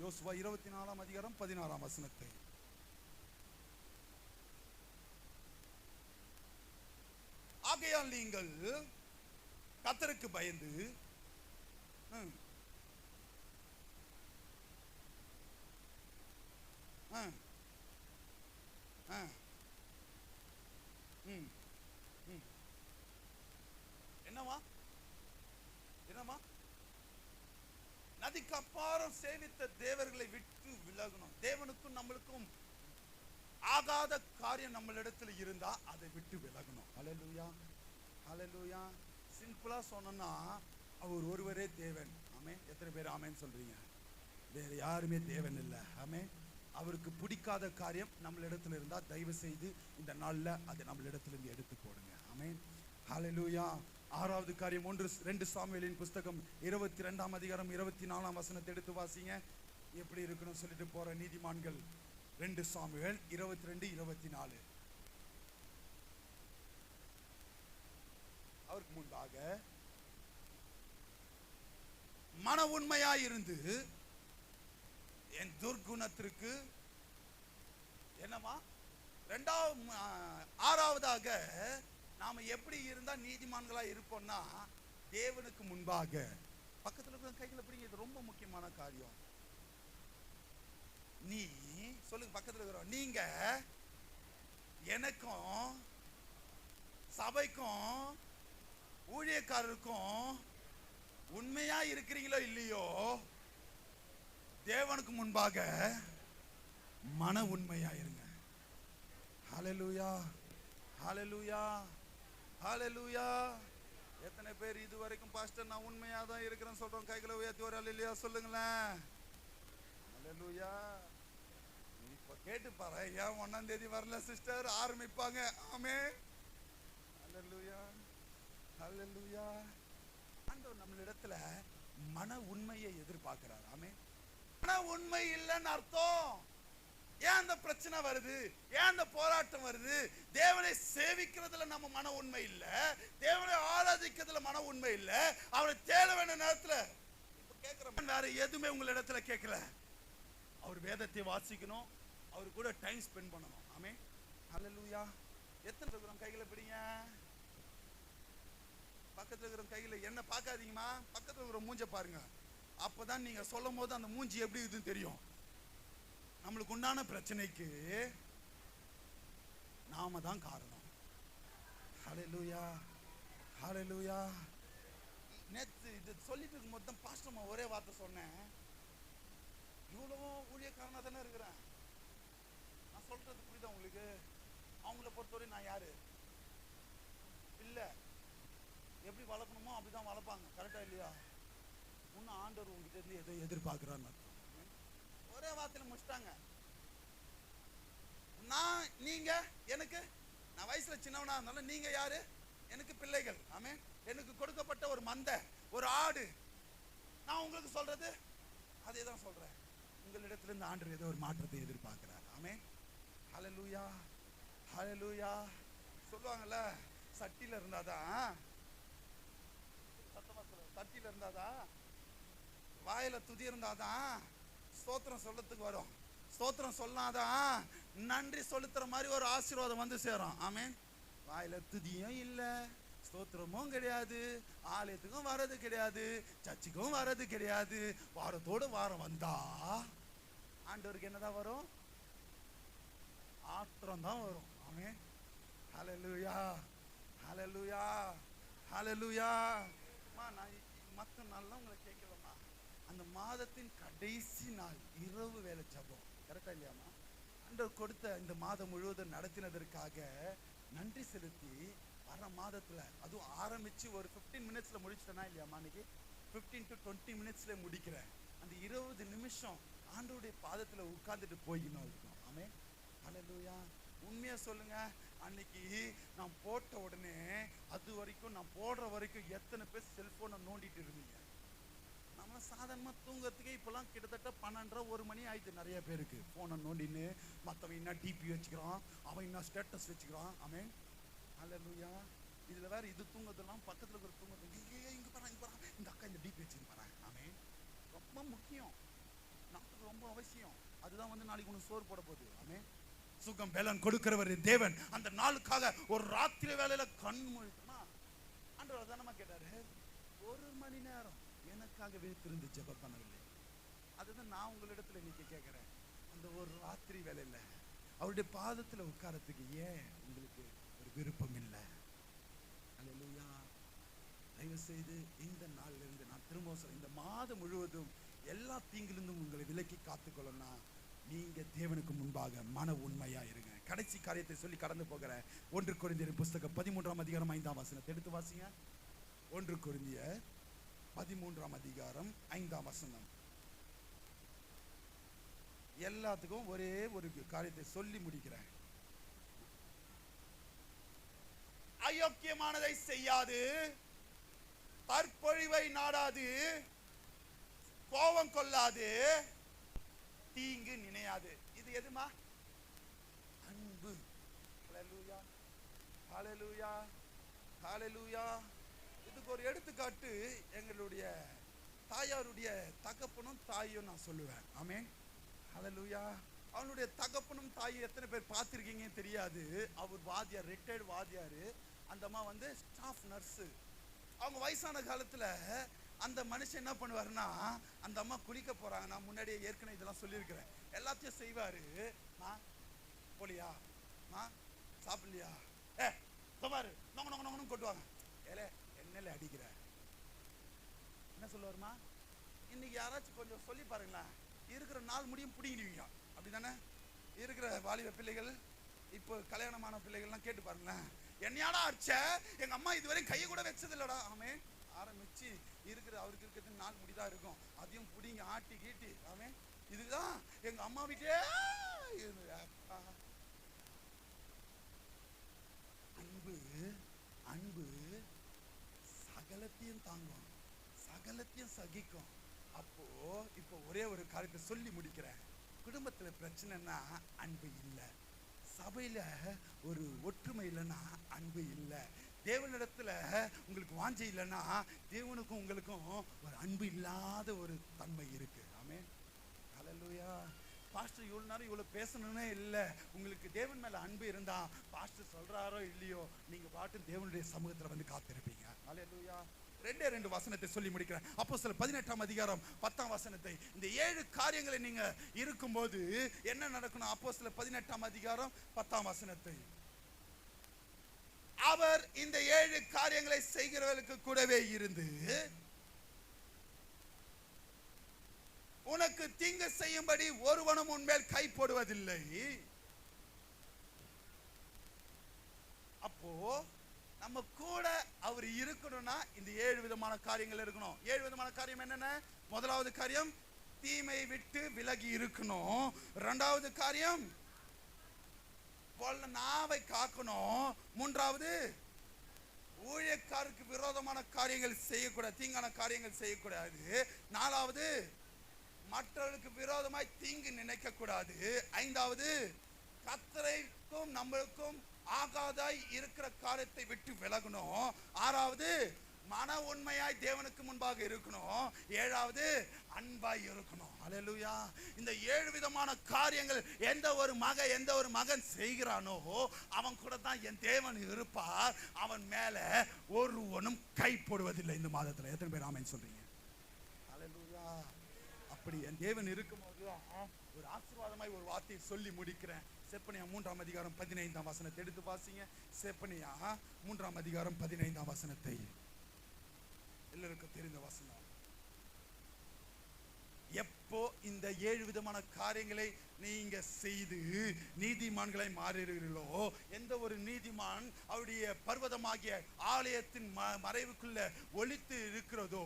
யோசுவா 24:16. ஆகையால் நீங்கள் கர்த்தருக்கு பயந்து என்னவா என்னமா நதிக்கு அப்பாறம் சேவித்த தேவர்களை விட்டு விலகணும். தேவனுக்கும் நம்மளுக்கும் ஆகாத காரியம் நம்மளிடத்துல இருந்தா அதை விட்டு விலகணும். ஹல்லேலூயா, ஹல்லேலூயா. சிம்பிளா சொன்னா அவர் ஒருவரே தேவன். ஆமென். எத்தனை பேர் ஆமென் சொல்றீங்க? வேற யாருமே தேவன் இல்லை. ஆமென். அவருக்கு பிடிக்காத காரியம் நம்மளிடத்துல இருந்தா தயவு செய்து இந்த நாள்ல அதை நம்மளிடத்துல இருந்து எடுத்து போடுங்க. ஆமென். ஹல்லேலூயா. 6வது காரியம் 2 சாமுவேலின் புஸ்தகம் 22:24 எடுத்து வாசிங்க. எப்படி இருக்கணும் சொல்லிட்டு போற நீதிமான்கள். 2 சாமுவேல் 22:24. அவருக்கு முன்பாக மன உண்மையாயிருந்து என் துர்குணத்திற்கு என்னமா 6வதாக நாம எப்படி இருந்தா நீதிமான்களா இருப்போம்னா தேவனுக்கு முன்பாக. பக்கத்துல இருக்கிற கைகளை பிடிங்க. இது ரொம்ப முக்கியமான காரியம். நீ சொல்லுங்க, பக்கத்துல இருக்கிறோம், நீங்க எனக்கும் சபைக்கும் ஊழியக்காரருக்கும் உண்மையா இருக்கிறீங்களோ இல்லையோ, தேவனுக்கு முன்பாக மன உண்மையா இருங்க. ஹல்லேலூயா, ஹல்லேலூயா, ஹல்லேலூயா. எத்தனை பேர் இது வரைக்கும் பாஸ்டர் நான் உண்மையா தான் இருக்கிறேன்னு சொல்றோம்? கைகளை உயர்த்தி ஒரு அல்லேலூயா சொல்லுங்களேன். ஹல்லேலூயா. இப்ப கேட்டு பாரு, ஏன் 1ஆம் தேதி வரல சிஸ்டர் ஆரம்பிப்பாங்க. ஆமென். ஹல்லேலூயா, ஹல்லேலூயா. ஆண்டவர் நம்மளிடத்துல மன உண்மையை எதிர்பார்க்கிறார். ஆமென். மன உண்மை இல்லைன்னு அர்த்தம். ஏன் அந்த பிரச்சனை வருது? ஏன் அந்த போராட்டம் வருது? தேவனை சேவிக்கிறதுல நம்ம மன உண்மை இல்ல, தேவனை ஆராதிக்கிறதுல மன உண்மை இல்ல, அவரை தேட வேண்டிய நேரத்துல இப்ப கேட்கிறேன், வேற எதுவுமே உங்களிடத்துல கேட்கல. அவர் வேதத்தை வாசிக்கணும், அவரு கூட டைம் ஸ்பெண்ட் பண்ணணும். ஆமென். ஹல்லேலூயா. எத்தனை இருக்கிறோம்? கைகளை பிடிங்க. பக்கத்துல இருக்கிற கையில என்ன பார்க்காதீங்கம்மா, பக்கத்துல இருக்கிற மூஞ்ச பாருங்க. அப்பதான் நீங்க சொல்லும் போது அந்த மூஞ்சி எப்படி இருக்குன்னு தெரியும். நம்மளுக்கு உண்டான பிரச்சனைக்கு நாம தான் காரணம். ஹல்லேலூயா, ஹல்லேலூயா. நேத்து இது சொல்லிட்டு இருக்கும் போது தான் பாஸ்டர் ஒரே வார்த்தை சொன்னேன். இவ்வளவு ஊழியக்காரனா தானே இருக்கிறேன். நான் சொல்றது புரியுதா உங்களுக்கு? அவங்கள பொறுத்தவரை நான் யாரு இல்ல, எப்படி வளர்க்கணுமோ அப்படிதான் வளர்ப்பாங்க. கரெக்டா இல்லையா? இன்னும் ஆண்டவர் உங்ககிட்ட இருந்து எதை எதிர்பார்க்கிறான்னு அர்த்தம். ஒரே வார்த்தையில முடிச்சிட்டாங்க. நீங்க எனக்கு, நான் வயசுல சின்னவனா இருந்தாலும் நீங்க யாரு? எனக்கு பிள்ளைகள். ஆமென். எனக்கு கொடுக்கப்பட்ட ஒரு மந்தை, ஒரு ஆடு. நான் உங்களுக்கு சொல்றது அதே தான் சொல்றேன். உங்களிடத்துல இருந்து ஆண்டவர் ஏதோ ஒரு மாற்றத்தை எதிர்பார்க்கிறார். ஆமென். ஹல்லேலூயா, ஹல்லேலூயா. சொல்லுவாங்கல்ல, சட்டியில இருந்தாதான், சட்டியில இருந்தாதான், வாயில துதி இருந்தாதான் ஸ்தோத்திரம் சொல்லத்துக்கு வரும். ஸ்தோத்திரம் சொல்லாதான் நன்றி செலுத்துற மாதிரி ஒரு ஆசீர்வாதம் வந்து சேரும். ஆமென். வாயில துதியும் இல்லை, ஸ்தோத்திரமும் கிடையாது, ஆலயத்துக்கும் வர்றது கிடையாது, சர்ச்சுக்கும் வர்றது கிடையாது. வாரத்தோடு வாரம் வந்தா ஆண்டவருக்கு என்னதான் வரும்? ஆத்திரம் தான் வரும். ஆமென். ஹல்லேலூயா, ஹல்லேலூயா, ஹல்லேலூயா. நான் மற்ற நாள்லாம் உங்களை கேட்கலம்மா. அந்த மாதத்தின் கடைசி நாள் இரவு வேலை ஜெபம், கரெக்டா இல்லையாம்மா? ஆண்டவர் கொடுத்த இந்த மாதம் முழுவதும் நடத்தினதற்காக நன்றி செலுத்தி வர மாதத்துல அதுவும் ஆரம்பிச்சு ஒரு 15 மினிட்ஸ்ல முடிச்சிட்டேனா இல்லையாம்மா? இன்னைக்கு 15 to 20 மினிட்ஸ்ல முடிக்கிறேன். அந்த 20 நிமிஷம் ஆண்டவருடைய பாதத்துல உட்கார்ந்துட்டு போய்க்கணும் இருக்கும். ஆமென். ஹல்லேலூயா. உண்மையா சொல்லுங்க, அன்னைக்கு நான் போட்ட உடனே அது வரைக்கும், நான் போடுற வரைக்கும் எத்தனை பேர் செல்போனை நோண்டிட்டு இருந்தீங்க? நம்ம சாதாரணமா தூங்குறதுக்கே இப்பெல்லாம் கிட்டத்தட்ட 12:30 1 மணி ஆயிடுது. நிறைய பேருக்கு போனை நோண்டின்னு மற்றவன் என்ன டிபி வச்சுக்கிறான், அவன் என்ன ஸ்டேட்டஸ் வச்சுக்கிறான். ஆமென். ஹல்லேலூயா. இதுல வேற இது தூங்குறதெல்லாம் பக்கத்துல இருக்கிற தூங்குறது, இங்க பாரு இங்க பாரு, இந்த அக்கா இந்த டிபி வச்சுன்னு பாரு. ஆமென். ரொம்ப முக்கியம், நமக்கு ரொம்ப அவசியம். அதுதான் வந்து நாளைக்கு ஒன்று சோறு போட போகுது. ஆமென். சுகம் பலன் கொடுக்கிறவர் தேவன் அந்த நாளுக்காக ஒரு ராத்திரி வேலையில கண் முழித்தனா ஆண்டவர் தானமா கேட்டாரு, 1 மணி நேரம் எனக்காக விழித்திருந்து ஜெபம் பண்ணவில்லை? அதுதான் நான் உங்களிடத்துல இன்னைக்கு கேட்கிறேன். அந்த ஒரு ராத்திரி வேலையில அவருடைய பாதத்துல உட்காரத்துக்கு ஏன் உங்களுக்கு ஒரு விருப்பம் இல்லை? அல்லேலூயா. தயவு செய்து இந்த நாள்ல இருந்து நான் திரும்ப சொல்றேன், இந்த மாதம் முழுவதும் எல்லா தீங்கிலிருந்தும் உங்களை விலக்கி காத்துக்கொள்ளனா நீங்க தேவனுக்கு முன்பாக மன உண்மையா இருங்க. கடைசி காரியத்தை சொல்லி கடந்து போகிறேன். 1 கொரிந்தியர் புஸ்தகம் 13ஆம் அதிகாரம் 5ஆம் வசனத்தை எடுத்து வாசிங்க. 1 கொரிந்தியர் 13ஆம் அதிகாரம் 5ஆம் வசனம். எல்லாத்துக்கும் ஒரே ஒரு காரியத்தை சொல்லி முடிக்கிறேன். அயோக்கியமானதை செய்யாது, தற்பொழிவை நாடாது, கோபம் கொள்ளாது, தீங்கு நினையாது. இது எதுமா? அன்பு. ஹல்லேலூயா, ஹல்லேலூயா, ஹல்லேலூயா. இதுக்கு ஒரு எடுத்துக்காட்டு எங்களுடைய தாயாருடைய தகப்பனும் தாயும் நான் சொல்லுவேன். ஆமென். ஹல்லேலூயா. அவனுடைய தகப்பனும் தாயும் எத்தனை பேர் பார்த்திருக்கீங்க தெரியாது. அவர் வாத்தியார், ரிட்டையர்டு வாத்தியார். அந்த அம்மா வந்து ஸ்டாஃப் நர்ஸு. அவங்க வயசான காலத்துல அந்த மனுஷன் என்ன பண்ணுவாருன்னா, அந்த அம்மா குளிக்க போறாங்க, நான் முன்னாடியே ஏற்கனவே இதெல்லாம் சொல்லியிருக்கிறேன், எல்லாத்தையும் செய்வாரு. மா போலியா, மா சாப்பிடலையா, பாரு நொங்க நொங்க நொங்கன்னு கொட்டுவாங்க. ஏலே என்னல அடிக்கிற, என்ன சொல்லுவாருமா? இன்னைக்கு யாராச்சும் கொஞ்சம் சொல்லி பாருங்களேன், இருக்கிற நாள் முடியும் பிடிங்கிடுவீங்க. அப்படிதானே இருக்கிற வாலிப பிள்ளைகள், இப்போ கல்யாணமான பிள்ளைகள்லாம் கேட்டு பாருங்களேன், என்னையாடா அடிச்ச, எங்க அம்மா இதுவரை கையை கூட வச்சது இல்லடா. ஆமே ஆரம்பிச்சு இருக்கிற அவருக்கு இருக்கிறது நாள் முடிதான் இருக்கும், அதையும் புடிங்க ஆட்டி கீட்டி. ஆமே இதுதான் எங்க அம்மா வீட்டே. அன்பு, அன்பு சகலத்தையும் தாங்கும், சகலத்தையும் சகிக்கும். அப்போ இப்போ ஒரே ஒரு காரியத்தை சொல்லி முடிக்கிறேன். குடும்பத்துல பிரச்சனைன்னா அன்பு இல்லை, சபையில ஒரு ஒற்றுமை இல்லைன்னா அன்பு இல்லை, தேவனிடத்துல உங்களுக்கு வாஞ்சை இல்லைன்னா தேவனுக்கும் உங்களுக்கும் ஒரு அன்பு இல்லாத ஒரு தன்மை இருக்கு. ஆமென். ஹல்லேலூயா. பாஸ்டர் இவ்வளவு நேரம் இவ்வளவு பேசணும்னே இல்லை, உங்களுக்கு தேவன் மேல அன்பு இருந்தா பாஸ்டர் சொல்றாரோ இல்லையோ நீங்க பாட்டு தேவனுடைய சமூகத்துல வந்து காத்திருப்பீங்க. ஹல்லேலூயா. 2 வசனத்தை சொல்லி முடிக்கிறேன். அப்போஸ்தலர் 18ஆம் அதிகாரம் 10ஆம் வசனத்தை. இந்த 7 காரியங்களை நீங்க இருக்கும்போது என்ன நடக்கணும்? அப்போஸ்தலர் 18ஆம் அதிகாரம் 10ஆம் வசனத்தை. அவர் இந்த 7 காரியங்களை செய்கிறவர்களுக்கு கூடவே இருந்து உனக்கு தீங்கு செய்யும்படி ஒருவனும் உன்மேல் கை போடுவதில்லை. அப்போ நம்ம கூட அவர் இருக்கணும்னா இந்த 7 விதமான காரியங்கள் இருக்கணும். 7 விதமான காரியம் என்னென்ன? முதலாவது காரியம் தீமை விட்டு விலகி இருக்கணும். 2வது காரியம் நாவை காக்கணும். 3வது ஊழியக்காரருக்கு விரோதமான காரியங்கள் செய்யக்கூடாது, தீங்கான காரியங்கள் செய்யக்கூடாது. 4வது மற்றவர்களுக்கு விரோதமாய் தீங்கு நினைக்க கூடாது. 5வது கர்த்தருக்கும் நம்மளுக்கும் ஆகாதாய் இருக்கிற காரியத்தை விட்டு விலகணும். 6வது மன உண்மையாய் தேவனுக்கு முன்பாக இருக்கணும். 7வது அன்பாய் இருக்கணும். ஹல்லேலூயா. இந்த 7 விதமான காரியங்கள் எந்த ஒரு மகன் செய்கிறானோ அவன் கூட தான் என் தேவன் இருப்பார். அவன் மேல ஒருவனும் கை போடுவதில்லை. இந்த மாதத்துல எத்தனை பேர் ஆமென் சொல்றீங்க? ஹல்லேலூயா. அப்படி என் தேவன் இருக்கும்போது ஒரு ஆசீர்வாதமாய் ஒரு வார்த்தையை சொல்லி முடிக்கிறேன். செப்பனியா 3ஆம் அதிகாரம் 15ஆம் வசனத்தை எடுத்து வாசிங்க. செப்பனியா 3ஆம் அதிகாரம் 15ஆம் வசனத்தை. எல்லாருக்கும் தெரிந்த வசனம். எப்போ இந்த 7 விதமான காரியங்களை நீங்க செய்து நீதிமான்களை மாறுகிறீர்களோ, எந்த ஒரு நீதிமான் அவருடைய பர்வதமாகிய ஆலயத்தின் மறைவுக்குள்ள ஒளித்து இருக்கிறதோ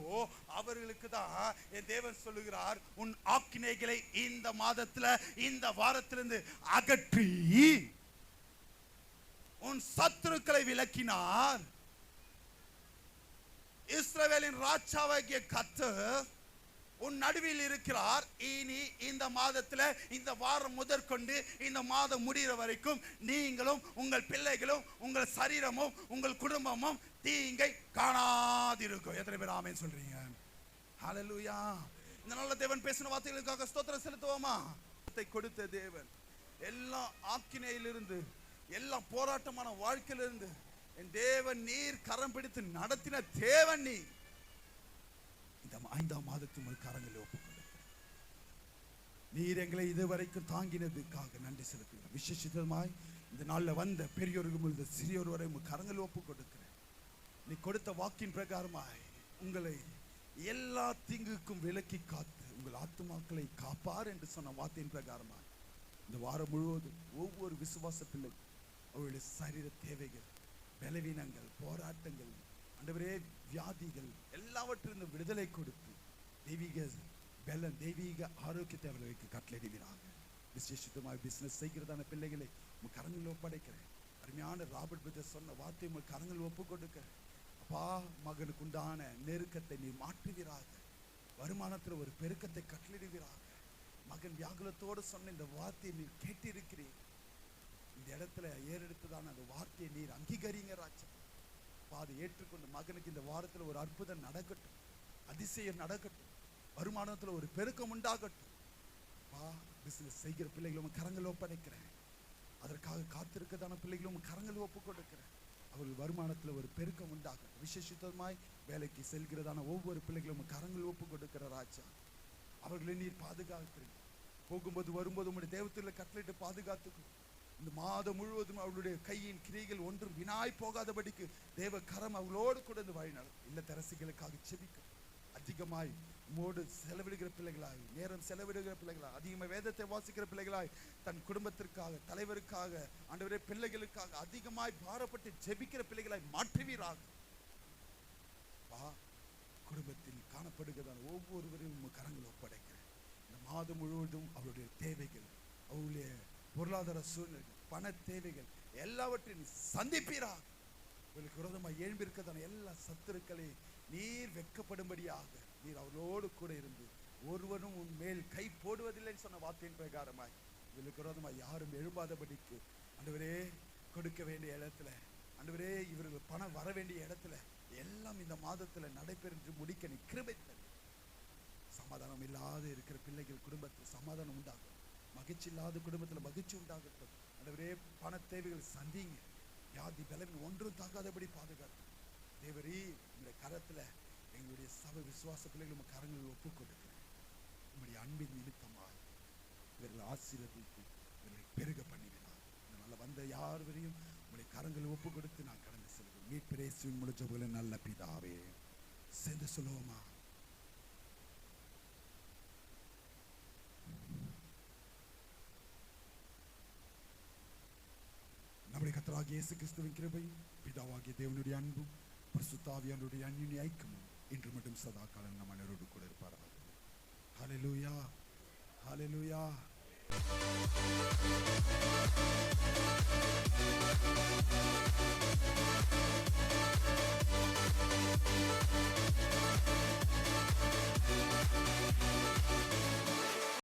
அவர்களுக்கு தான் என் தேவன் சொல்லுகிறார், உன் ஆக்கினைகளை இந்த மாதத்துல இந்த வாரத்திலிருந்து அகற்றி உன் சத்துருக்களை விலக்கினார். இஸ்ரவேலின் ராஜாவாகிய கர்த்தர் உன் நடுவில் இருக்கிறார். இனி இந்த மாதத்துல இந்த வாரம் முதற்கொண்டு இந்த மாதம் முடிகிற வரைக்கும் நீங்களும் உங்கள் பிள்ளைகளும் உங்கள் சரீரமும் உங்கள் குடும்பமும் தீங்கை காணாதிருக்கும். எத்தனை பேர் ஆமென் சொல்றீங்க? ஹல்லேலூயா. இந்த நல்ல தேவன் பேசின வார்த்தைகளுக்காக ஸ்தோத்திரம் செலுத்துவோமா? கொடுத்த தேவன் எல்லா ஆக்கினையிலிருந்து எல்லா போராட்டமான வாழ்க்கையிலிருந்து என் தேவன் நீர் கரம் பிடித்து நடத்தின தேவன் நீ. இந்த 5ஆம் மாதத்தின் ஒரு கரங்களை ஒப்புக்கொள்ளுங்கள். நீர் எங்களை இதுவரைக்கும் தாங்கினதுக்காக நன்றி செலுத்துகிறேன். விசேஷமாய் இந்த நாள்ல வந்த பெரியோர்கள் முதல் சிறியோர் வரை உங்கள் கரங்களை ஒப்புக் கொடுக்கிறேன். நீ கொடுத்த வாக்கின் பிரகாரமாய் உங்களை எல்லா தீங்குக்கும் விலக்கி காத்து உங்கள் ஆத்துமாக்களை காப்பார் என்று சொன்ன வார்த்தையின் பிரகாரமாய் இந்த வாரம் முழுவதும் ஒவ்வொரு விசுவாச பிள்ளை அவருடைய சரீர தேவைகள், பலவீனங்கள், போராட்டங்கள், ஆண்டவரே வியாதிகள் எல்லாவற்றிலிருந்து விடுதலை கொடுத்து தெய்வீக பலன், தெய்வீக ஆரோக்கியத்தை அவர்களுக்கு கட்டளையிடுவீராக. விசேஷமாய் பிசினஸ் செய்கிறதான பிள்ளைகளை உங்கள் கரங்களில் ஒப்படைக்கிறேன். அருமையான ராபர்ட் பிரதர் சொன்ன வார்த்தை உங்கள் கரங்களில் ஒப்புக் கொடுக்கிறேன். அப்பா, மகனுக்கு உண்டான நெருக்கத்தை நீ மாற்றுவீராக. வருமானத்தில் ஒரு பெருக்கத்தை கட்டளையிடுவீராக. மகன் வியாகுலத்தோடு சொன்ன இந்த வார்த்தையை நீர் கேட்டிருக்கிறீர். இந்த இடத்துல ஏறெடுத்ததான அந்த வார்த்தையை நீர் அங்கீகரிங்க ராஜா. அதை ஏற்றுக்கொண்டு மகனுக்கு இந்த வாரத்தில் ஒரு அற்புதம் நடக்கட்டும், அதிசயம் நடக்கட்டும், வருமானத்தில் ஒரு பெருக்கம் உண்டாகட்டும். பிசினஸ் செய்கிற பிள்ளைகளும் கரங்கள் ஒப்படைக்கிறேன். அதற்காக காத்திருக்கதான பிள்ளைகளும் கரங்கள் ஒப்பு கொடுக்கிறேன். அவர்கள் வருமானத்தில் ஒரு பெருக்கம் உண்டாகட்டும். விசேஷமாய் வேலைக்கு செல்கிறதான ஒவ்வொரு பிள்ளைகளும் கரங்கள் ஒப்பு கொடுக்கிற ராஜா. அவர்களை நீர் பாதுகாக்கிறீங்க. போகும்போது வரும்போது உங்களுடைய தேவத்தில் கட்டளையிட்டு பாதுகாத்துக்கும். இந்த மாதம் முழுவதும் அவளுடைய கையின் கிரிகள் ஒன்றும் வினாய் போகாதபடிக்கு தேவ கரம் அவளோடு கூட இந்த வழி நடக்கும். இல்லத்தரசிகளுக்காக செபிக்கும். அதிகமாய் மோடு செலவிடுகிற பிள்ளைகளாய், நேரம் செலவிடுகிற பிள்ளைகளாய், அதிகமாக வேதத்தை வாசிக்கிற பிள்ளைகளாய், தன் குடும்பத்திற்காக, தலைவருக்காக, ஆண்டவரே பிள்ளைகளுக்காக அதிகமாய் பாரப்பட்டு ஜெபிக்கிற பிள்ளைகளாய் மாற்றுவீராக. குடும்பத்தில் காணப்படுகிறதான ஒவ்வொருவரையும் கரங்கள் ஒப்படைக்கிறேன். இந்த மாதம் முழுவதும் அவருடைய தேவைகள், அவருடைய பொருளாதார சூழ்நிலைகள், பண தேவைகள் எல்லாவற்றையும் சந்திப்பீராக. உங்களுக்கு விரோதமாக எழும்பியிருக்கிறதான எல்லா சத்துருக்களை நீர் வெட்கப்படும்படியாக நீர் அவரோடு கூட இருந்து ஒருவனும் உன் மேல் கை போடுவதில்லைன்னு சொன்ன வார்த்தையின் பிரகாரமாய் இவர்களுக்கு விரோதமாக யாரும் எழும்பாதபடிக்கு ஆண்டவரே கொடுக்க வேண்டிய இடத்துல, ஆண்டவரே இவர்கள் பணம் வர வேண்டிய இடத்துல எல்லாம் இந்த மாதத்துல நடைபெற்று முடிக்க நீ கிருபை தரு. சமாதானம் இல்லாத இருக்கிற பிள்ளைகள் குடும்பத்தில் சமாதானம் உண்டாகும். மகிழ்ச்சி இல்லாத குடும்பத்தில் மகிழ்ச்சி உண்டாகட்டும். ஆண்டவரே பண தேவைகள் சந்திங்க. வியாதி பலவீனம் ஒன்றும் தாக்காதபடி பாதுகாத்து தேவரே இந்த கரத்துல எங்களுடைய சபை விசுவாச பிள்ளைகள் கரங்களில் ஒப்புக் கொடுக்கிறேன். உங்களுடைய அன்பின் நிமித்தமாக இவர்கள் ஆசீர்வதித்து இவர்கள் பெருக பண்ணிவினார். இதனால வந்த யாரையும் உங்களுடைய கரங்களில் ஒப்புக் கொடுத்து நான் கடந்து செல்கிறேன். மீட்பிரேசுவின் முழுச்சபையில் நல்ல பிதாவே சேர்ந்து சொல்லுவோமா? நம்முடைய கர்த்தராகிய இயேசு கிறிஸ்துவின் கிருபையும் பிதாவாகிய தேவனுடைய அன்பும் பரிசுத்த ஆவியானவருடைய அன்யோன்ய ஐக்கியமும் இன்று மட்டும் சதா காலம் நம் அனைவரோடு கூட இருப்பாராக. ஹல்லேலூயா, ஹல்லேலூயா.